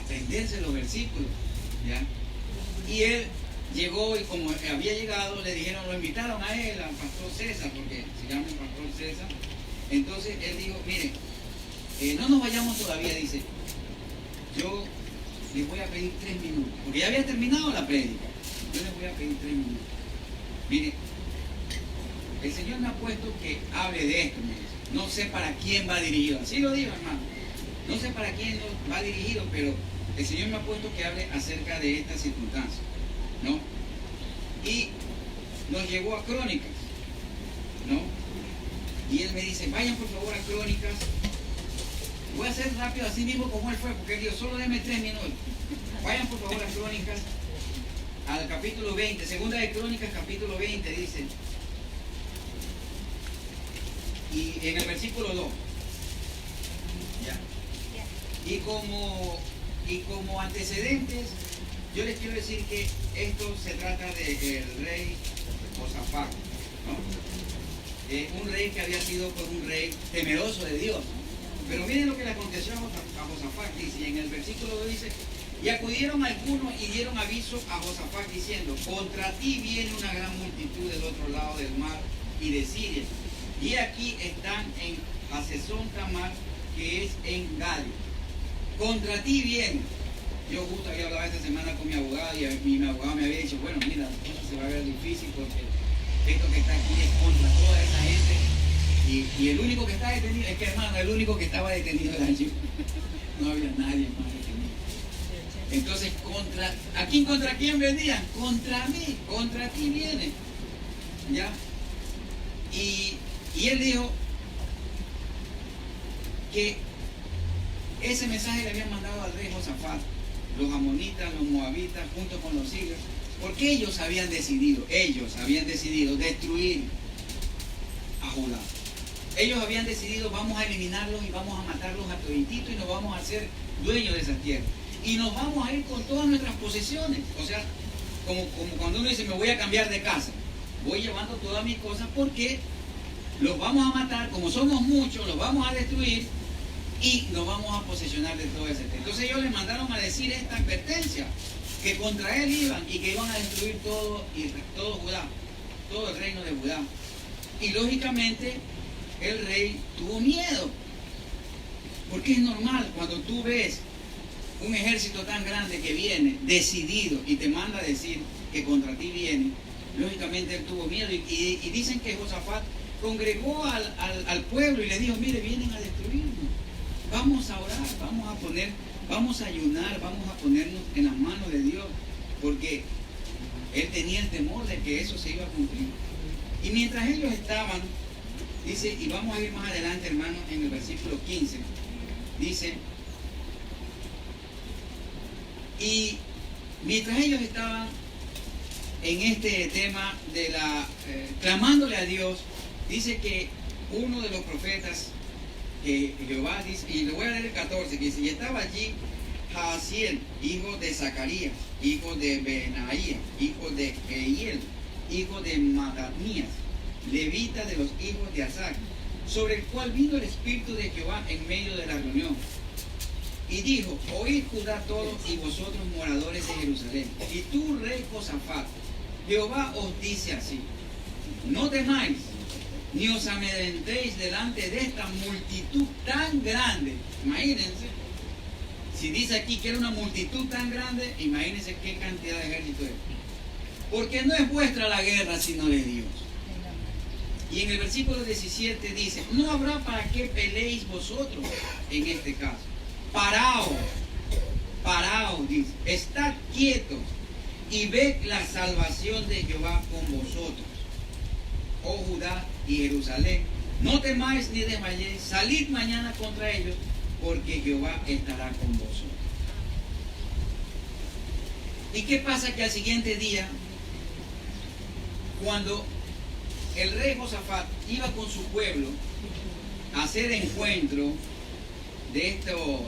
aprenderse los versículos? ¿Ya? Y él llegó, y como había llegado, le dijeron, lo invitaron a él, al pastor César, porque se llama el pastor César. Entonces él dijo, mire, no nos vayamos todavía, dice, yo les voy a pedir 3 minutos, porque ya había terminado la prédica. Yo les voy a pedir 3 minutos. Mire, el Señor me ha puesto que hable de esto, me dice. No sé para quién va dirigido, así lo digo, hermano. No sé para quién va dirigido, pero el Señor me ha puesto que hable acerca de estas circunstancias, ¿no? Y nos llevó a Crónicas, ¿no? Y él me dice, vayan por favor a Crónicas. Voy a hacer rápido así mismo como él fue, porque él dijo, solo déme 3 minutos. Vayan por favor a Crónicas, al capítulo 20, segunda de Crónicas, capítulo 20, dice. Y en el versículo 2. ¿Ya? Y como antecedentes, yo les quiero decir que esto se trata del rey Josafat, ¿no? Un rey que había sido pues, un rey temeroso de Dios. Pero miren lo que le aconteció a Josafat, dice, y en el versículo 2 dice, y acudieron algunos y dieron aviso a Josafat diciendo, contra ti viene una gran multitud del otro lado del mar y de Siria, y aquí están en Hazezón Tamar, que es en Gali. Contra ti viene. Yo justo había hablado esta semana con mi abogado, y mi abogado me había dicho, bueno, mira, la cosa se va a ver difícil porque esto que está aquí es contra toda esa gente. Y el único que está detenido, es que hermano, el único que estaba detenido era yo. No había nadie más detenido. Entonces, ¿contra quién venían? Contra mí, contra ti viene. ¿Ya? Y él dijo que ese mensaje le habían mandado al rey Josafat, los amonitas, los moabitas, junto con los sirios, porque ellos habían decidido destruir a Judá. Ellos habían decidido, vamos a eliminarlos y vamos a matarlos a todititos y nos vamos a hacer dueños de esas tierras. Y nos vamos a ir con todas nuestras posesiones. O sea, como cuando uno dice, me voy a cambiar de casa. Voy llevando todas mis cosas porque los vamos a matar, como somos muchos, los vamos a destruir y nos vamos a posesionar de todo ese. Entonces ellos les mandaron a decir esta advertencia, que contra él iban y que iban a destruir todo Judá, todo el reino de Judá. Y lógicamente el rey tuvo miedo, porque es normal cuando tú ves un ejército tan grande que viene decidido y te manda a decir que contra ti viene, lógicamente él tuvo miedo y dicen que Josafat congregó al pueblo y le dijo, mire, vienen a destruirnos, vamos a orar, vamos a ayunar, vamos a ponernos en las manos de Dios, porque él tenía el temor de que eso se iba a cumplir. Y mientras ellos estaban, dice, y vamos a ir más adelante, hermanos, en el versículo 15, dice, y mientras ellos estaban en este tema de clamándole a Dios, dice que uno de los profetas, Jehová dice, y le voy a leer el 14, que dice, y estaba allí Jaasiel, hijo de Zacarías, hijo de Benaía, hijo de Jehiel, hijo de Matanías, levita de los hijos de Asaf, sobre el cual vino el Espíritu de Jehová en medio de la reunión. Y dijo, oíd Judá todos y vosotros moradores de Jerusalén, y tú, rey Josafat, Jehová os dice así, no temáis, ni os amedrentéis delante de esta multitud tan grande. Imagínense, si dice aquí que era una multitud tan grande, imagínense qué cantidad de ejército es. Porque no es vuestra la guerra, sino de Dios. Y en el versículo 17 dice, no habrá para qué peleéis vosotros en este caso. Paraos, dice, estad quietos y ved la salvación de Jehová con vosotros, oh Judá y Jerusalén. No temáis ni desmayéis, salid mañana contra ellos, porque Jehová estará con vosotros. ¿Y qué pasa? Que al siguiente día, cuando el rey Josafat iba con su pueblo a hacer encuentro de estos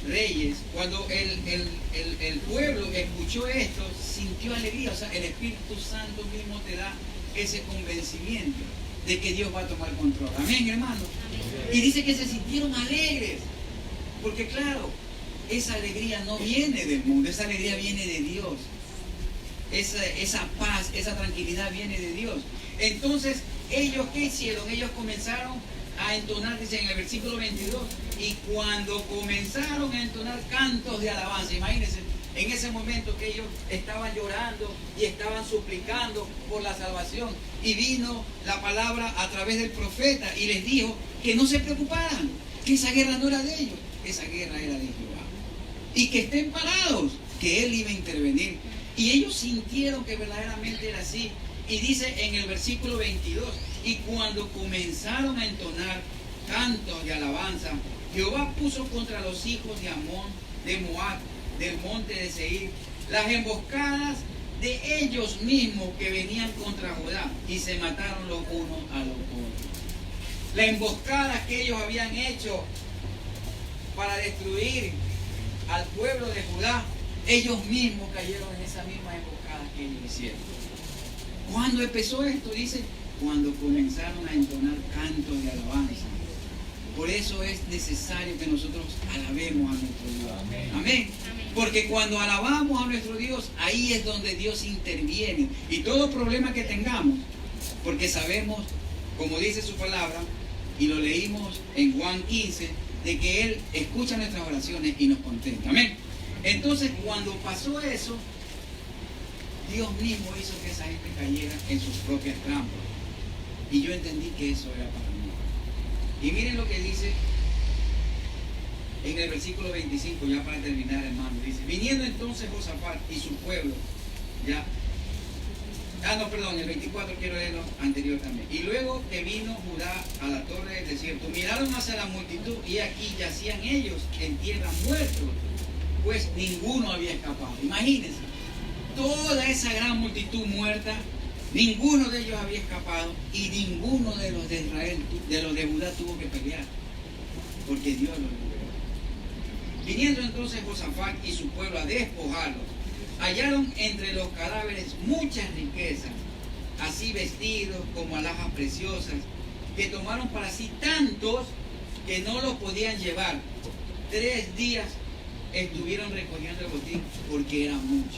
reyes, cuando el pueblo escuchó esto, sintió alegría. O sea, el Espíritu Santo mismo te da ese convencimiento de que Dios va a tomar control. Amén, hermano. Y dice que se sintieron alegres, porque claro, esa alegría no viene del mundo, esa alegría viene de Dios. Esa paz, esa tranquilidad viene de Dios. Entonces, ellos, ¿qué hicieron? Ellos comenzaron a entonar, dice en el versículo 22, y cuando comenzaron a entonar cantos de alabanza, imagínense, en ese momento que ellos estaban llorando y estaban suplicando por la salvación, y vino la palabra a través del profeta y les dijo que no se preocuparan, que esa guerra no era de ellos, esa guerra era de Jehová, y que estén parados, que Él iba a intervenir. Y ellos sintieron que verdaderamente era así. Y dice en el versículo 22, y cuando comenzaron a entonar cantos de alabanza, Jehová puso contra los hijos de Amón, de Moab, del monte de Seir, las emboscadas de ellos mismos que venían contra Judá, y se mataron los unos a los otros. La emboscada que ellos habían hecho para destruir al pueblo de Judá, ellos mismos cayeron en esa misma emboscada que ellos hicieron. ¿Cuándo empezó esto? Dice, cuando comenzaron a entonar cantos de alabanza. Por eso es necesario que nosotros alabemos a nuestro Dios. Amén. Amén. Porque cuando alabamos a nuestro Dios, ahí es donde Dios interviene. Y todo problema que tengamos, porque sabemos, como dice su palabra, y lo leímos en Juan 15, de que Él escucha nuestras oraciones y nos contesta. Amén. Entonces, cuando pasó eso, Dios mismo hizo que esa gente cayera en sus propias trampas. Y yo entendí que eso era para mí. Y miren lo que dice en el versículo 25, ya para terminar, hermano. Dice, viniendo entonces Josafat y su pueblo, el 24 quiero leerlo anterior también. Y luego que vino Judá a la torre del desierto, miraron hacia la multitud y aquí yacían ellos en tierra muertos, pues ninguno había escapado. Imagínense, toda esa gran multitud muerta, ninguno de ellos había escapado y ninguno de los de Israel, de los de Judá, tuvo que pelear, porque Dios los liberó. Viniendo entonces Josafat y su pueblo a despojarlos, hallaron entre los cadáveres muchas riquezas, así vestidos como alhajas preciosas, que tomaron para sí tantos que no los podían llevar. 3 días estuvieron recogiendo el botín porque era mucho.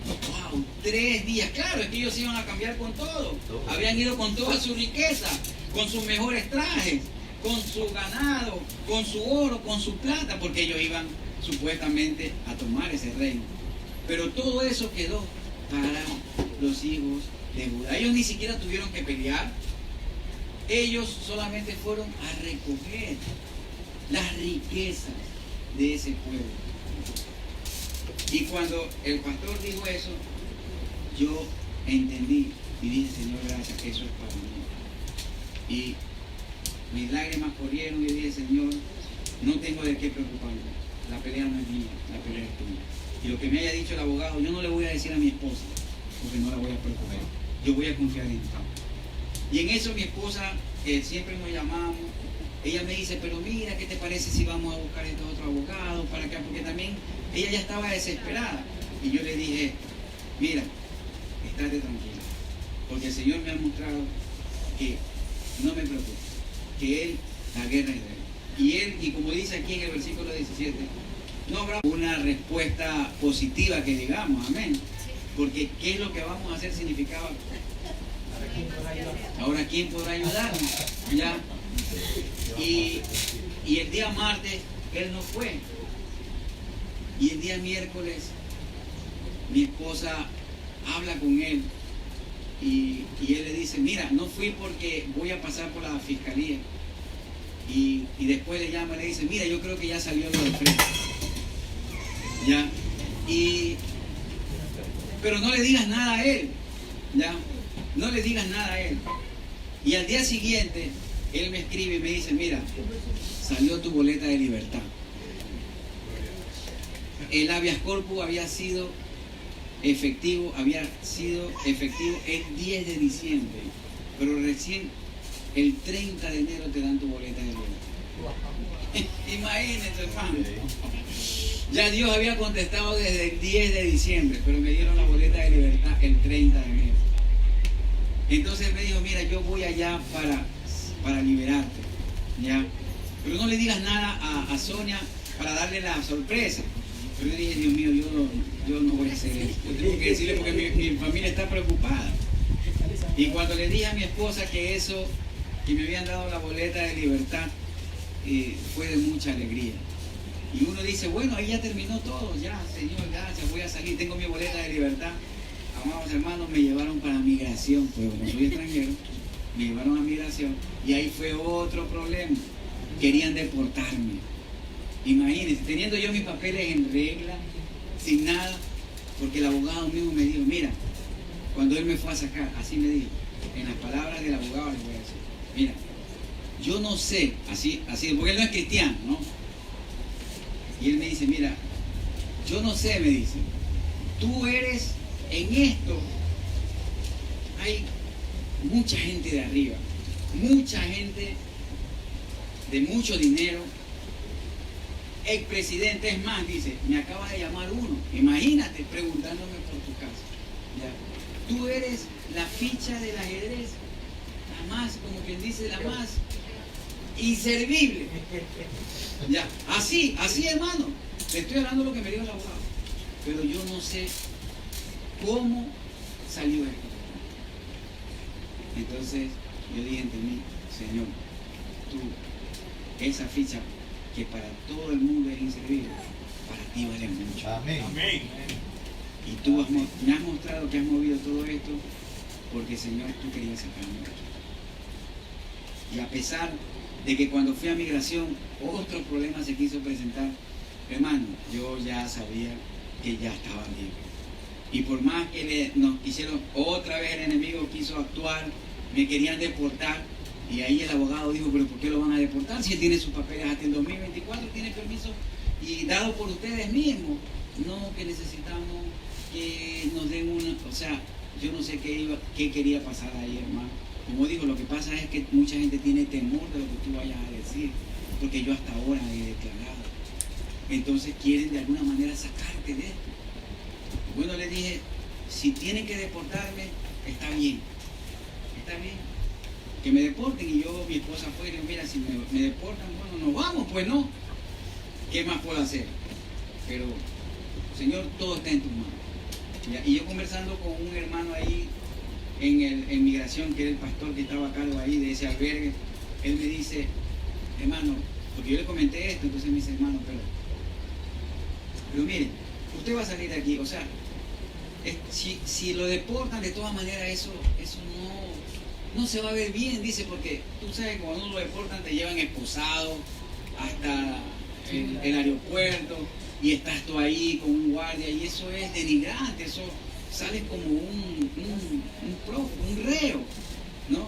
¡Wow! 3 días. Claro, es que ellos iban a cambiar con todo. Habían ido con toda su riqueza, con sus mejores trajes, con su ganado, con su oro, con su plata, porque ellos iban supuestamente a tomar ese reino. Pero todo eso quedó para los hijos de Judá. Ellos ni siquiera tuvieron que pelear. Ellos solamente fueron a recoger las riquezas de ese pueblo. Y cuando el pastor dijo eso, yo entendí y dije, Señor, gracias, eso es para mí. Y mis lágrimas corrieron y dije, Señor, no tengo de qué preocuparme. La pelea no es mía, la pelea es tuya. Y lo que me haya dicho el abogado, yo no le voy a decir a mi esposa, porque no la voy a preocupar. Yo voy a confiar en ti. Y en eso mi esposa, que siempre nos llamamos, ella me dice, pero mira, ¿qué te parece si vamos a buscar este otro abogado para acá? Porque también ella ya estaba desesperada. Y yo le dije, mira, estate tranquila, porque el Señor me ha mostrado que no me preocupe, que Él, la guerra es de Él. Y Él, y como dice aquí en el versículo 17, no habrá una respuesta positiva que digamos, amén. Porque ¿qué es lo que vamos a hacer? Significaba, ahora ¿quién podrá ayudarnos? ¿Ya? Y el día martes él no fue. Y el día miércoles mi esposa habla con él y él le dice, mira, no fui porque voy a pasar por la fiscalía. Y después le llama y le dice, mira, yo creo que ya salió lo del preso. ¿Ya? Pero no le digas nada a él. ¿Ya? No le digas nada a él. Y al día siguiente, él me escribe y me dice, mira, salió tu boleta de libertad. El habeas corpus había sido efectivo el 10 de diciembre, pero recién el 30 de enero te dan tu boleta de libertad. Imagínate, hermano. Ya Dios había contestado desde el 10 de diciembre, pero me dieron la boleta de libertad el 30 de enero. Entonces me dijo, mira, yo voy allá para liberarte, ¿ya? Pero no le digas nada a Sonia para darle la sorpresa. Pero yo dije, Dios mío, yo no voy a hacer eso. Yo tengo que decirle porque mi familia está preocupada. Y cuando le dije a mi esposa que me habían dado la boleta de libertad, fue de mucha alegría. Y uno dice, bueno, ahí ya terminó todo, ya, Señor, gracias, voy a salir, tengo mi boleta de libertad. Amados hermanos, me llevaron para migración, pues como soy extranjero, me llevaron a migración y ahí fue otro problema. Querían deportarme. Imagínense, teniendo yo mis papeles en regla, sin nada, porque el abogado mismo me dijo, mira, cuando él me fue a sacar, así me dijo, en las palabras del abogado les voy a decir, mira, yo no sé, así, porque él no es cristiano, ¿no? Y él me dice, mira, yo no sé, me dice, tú eres, en esto, hay mucha gente de arriba, mucha gente de mucho dinero, expresidente, es más, dice, me acaba de llamar uno, imagínate, preguntándome por tu caso. ¿Ya? Tú eres la ficha del ajedrez, la más, como quien dice, la más inservible. Ya, así, hermano, le estoy hablando lo que me dijo el abogado, pero yo no sé cómo salió esto. Entonces, yo dije entre mí, Señor, tú, esa ficha que para todo el mundo es inservible, para ti vale mucho. Amén. Amén. Y tú me has mostrado que has movido todo esto porque, Señor, tú querías sacarme de aquí. Y a pesar de que cuando fui a migración otro problema se quiso presentar, hermano, yo ya sabía que ya estaba libre. Y por más que nos quisieron, otra vez el enemigo quiso actuar, me querían deportar. Y ahí el abogado dijo, pero ¿por qué lo van a deportar? Si él tiene sus papeles hasta el 2024, tiene permiso y dado por ustedes mismos. No, que necesitamos que nos den una... O sea, yo no sé qué quería pasar ahí, hermano. Como digo, lo que pasa es que mucha gente tiene temor de lo que tú vayas a decir, porque yo hasta ahora he declarado. Entonces quieren de alguna manera sacarte de esto. Bueno, le dije, si tienen que deportarme, está bien. Está bien. Que me deporten. Y yo, mi esposa fue y le dijo, mira, si me deportan, bueno, nos vamos, pues no. ¿Qué más puedo hacer? Pero, Señor, todo está en tus manos. ¿Ya? Y yo conversando con un hermano ahí en migración, que era el pastor que estaba a cargo ahí de ese albergue, él me dice, hermano, porque yo le comenté esto, entonces me dice, hermano, pero mire, usted va a salir de aquí, o sea, si lo deportan, de todas maneras eso no se va a ver bien, dice, porque tú sabes que cuando uno lo deportan te llevan esposado hasta el aeropuerto y estás tú ahí con un guardia y eso es denigrante, eso sale como un reo, ¿no?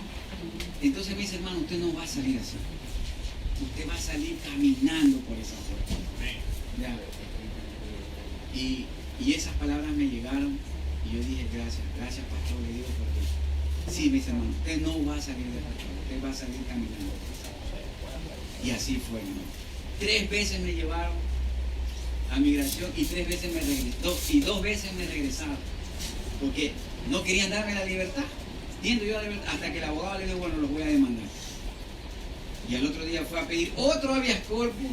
Entonces me dice, hermano, usted no va a salir así, usted va a salir caminando por esa puerta. ¿Ya? Y esas palabras me llegaron y yo dije, gracias pastor, le digo, porque sí, me dice, hermano, usted no va a salir de pastor, usted va a salir caminando. Y así fue, hermano. 3 veces me llevaron a migración y 3 veces me regresaron, y 2 veces me regresaron, porque no querían darme la libertad, yendo yo a la libertad, hasta que el abogado le dijo, bueno, los voy a demandar. Y al otro día fue a pedir otro habeas corpus.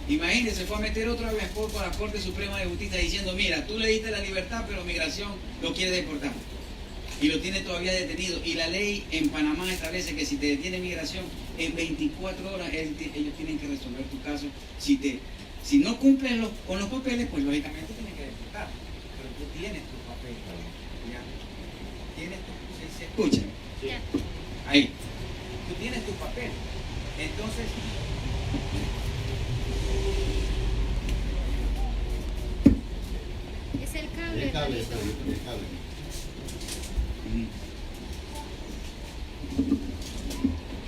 Imagínense, fue a meter otro habeas corpus a la Corte Suprema de Justicia diciendo, mira, tú le diste la libertad, pero migración lo quiere deportar. Y lo tiene todavía detenido. Y la ley en Panamá establece que si te detiene migración, en 24 horas ellos tienen que resolver tu caso. Si no cumples con los papeles, pues lógicamente tienen que deportar. Pero tú tienes tus papeles. ¿Ya? tienes ¿se escucha? Ya. Ahí. Tú tienes tu papel. Entonces, Es el cable. El cable, Carlito. el cable.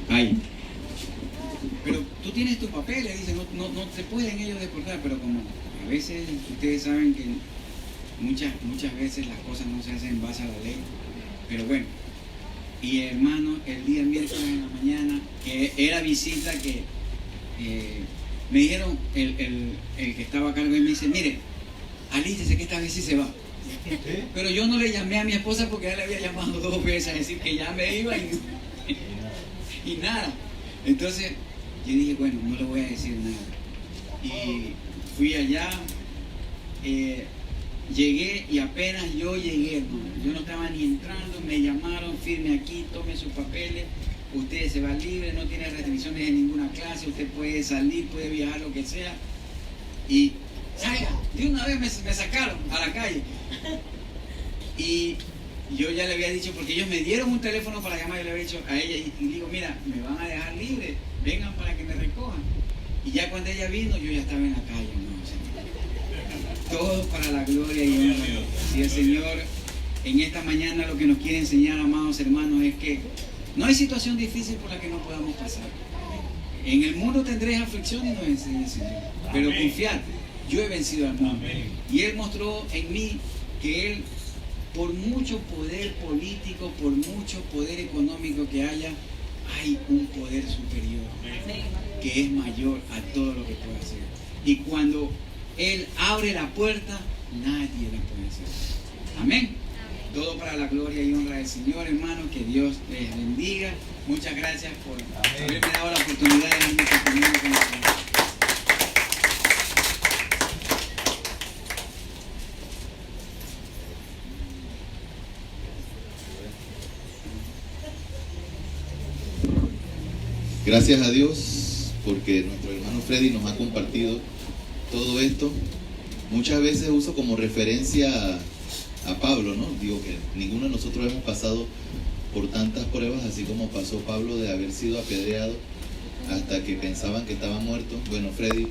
ahí. Pero tú tienes tu papel, le dicen, no te pueden ellos deportar, pero como a veces ustedes saben que muchas veces las cosas no se hacen en base a la ley. Pero bueno, y hermano, el día miércoles en la mañana, que era visita, que me dijeron, el que estaba a cargo de mí, me dice, mire, alístese que esta vez sí se va. ¿Sí? Pero yo no le llamé a mi esposa porque ya le había llamado 2 veces a decir que ya me iba y nada. Entonces yo dije, bueno, no le voy a decir nada. Y fui allá, llegué y apenas yo llegué, hermano, yo no estaba ni entrando, me llamaron, firme aquí, tome sus papeles, usted se va libre, no tiene restricciones en ninguna clase, usted puede salir, puede viajar, lo que sea. Y salga, de una vez me sacaron a la calle. Y yo ya le había dicho, porque ellos me dieron un teléfono para llamar, yo le había dicho a ella y digo, mira, me van a dejar libre, vengan para que me recojan. Y ya cuando ella vino, yo ya estaba en la calle, ¿no? O sea, todo para la gloria y honra. Si el Señor en esta mañana lo que nos quiere enseñar, amados hermanos, es que no hay situación difícil por la que no podamos pasar. En el mundo tendréis aflicción y nos enseña el Señor. Pero confiad, yo he vencido al mundo. Y Él mostró en mí que Él, por mucho poder político, por mucho poder económico que haya, hay un poder superior que es mayor a todo lo que puede hacer. Y cuando Él abre la puerta, nadie la puede hacer. Amén. Todo para la gloria y honra del Señor, hermano. Que Dios les bendiga. Muchas gracias por haberme dado la oportunidad de darme este testimonio con el Señor. Gracias a Dios porque nuestro hermano Freddy nos ha compartido todo esto. Muchas veces uso como referencia a Pablo, ¿no? Digo que ninguno de nosotros hemos pasado por tantas pruebas, así como pasó Pablo de haber sido apedreado hasta que pensaban que estaba muerto. Bueno, Freddy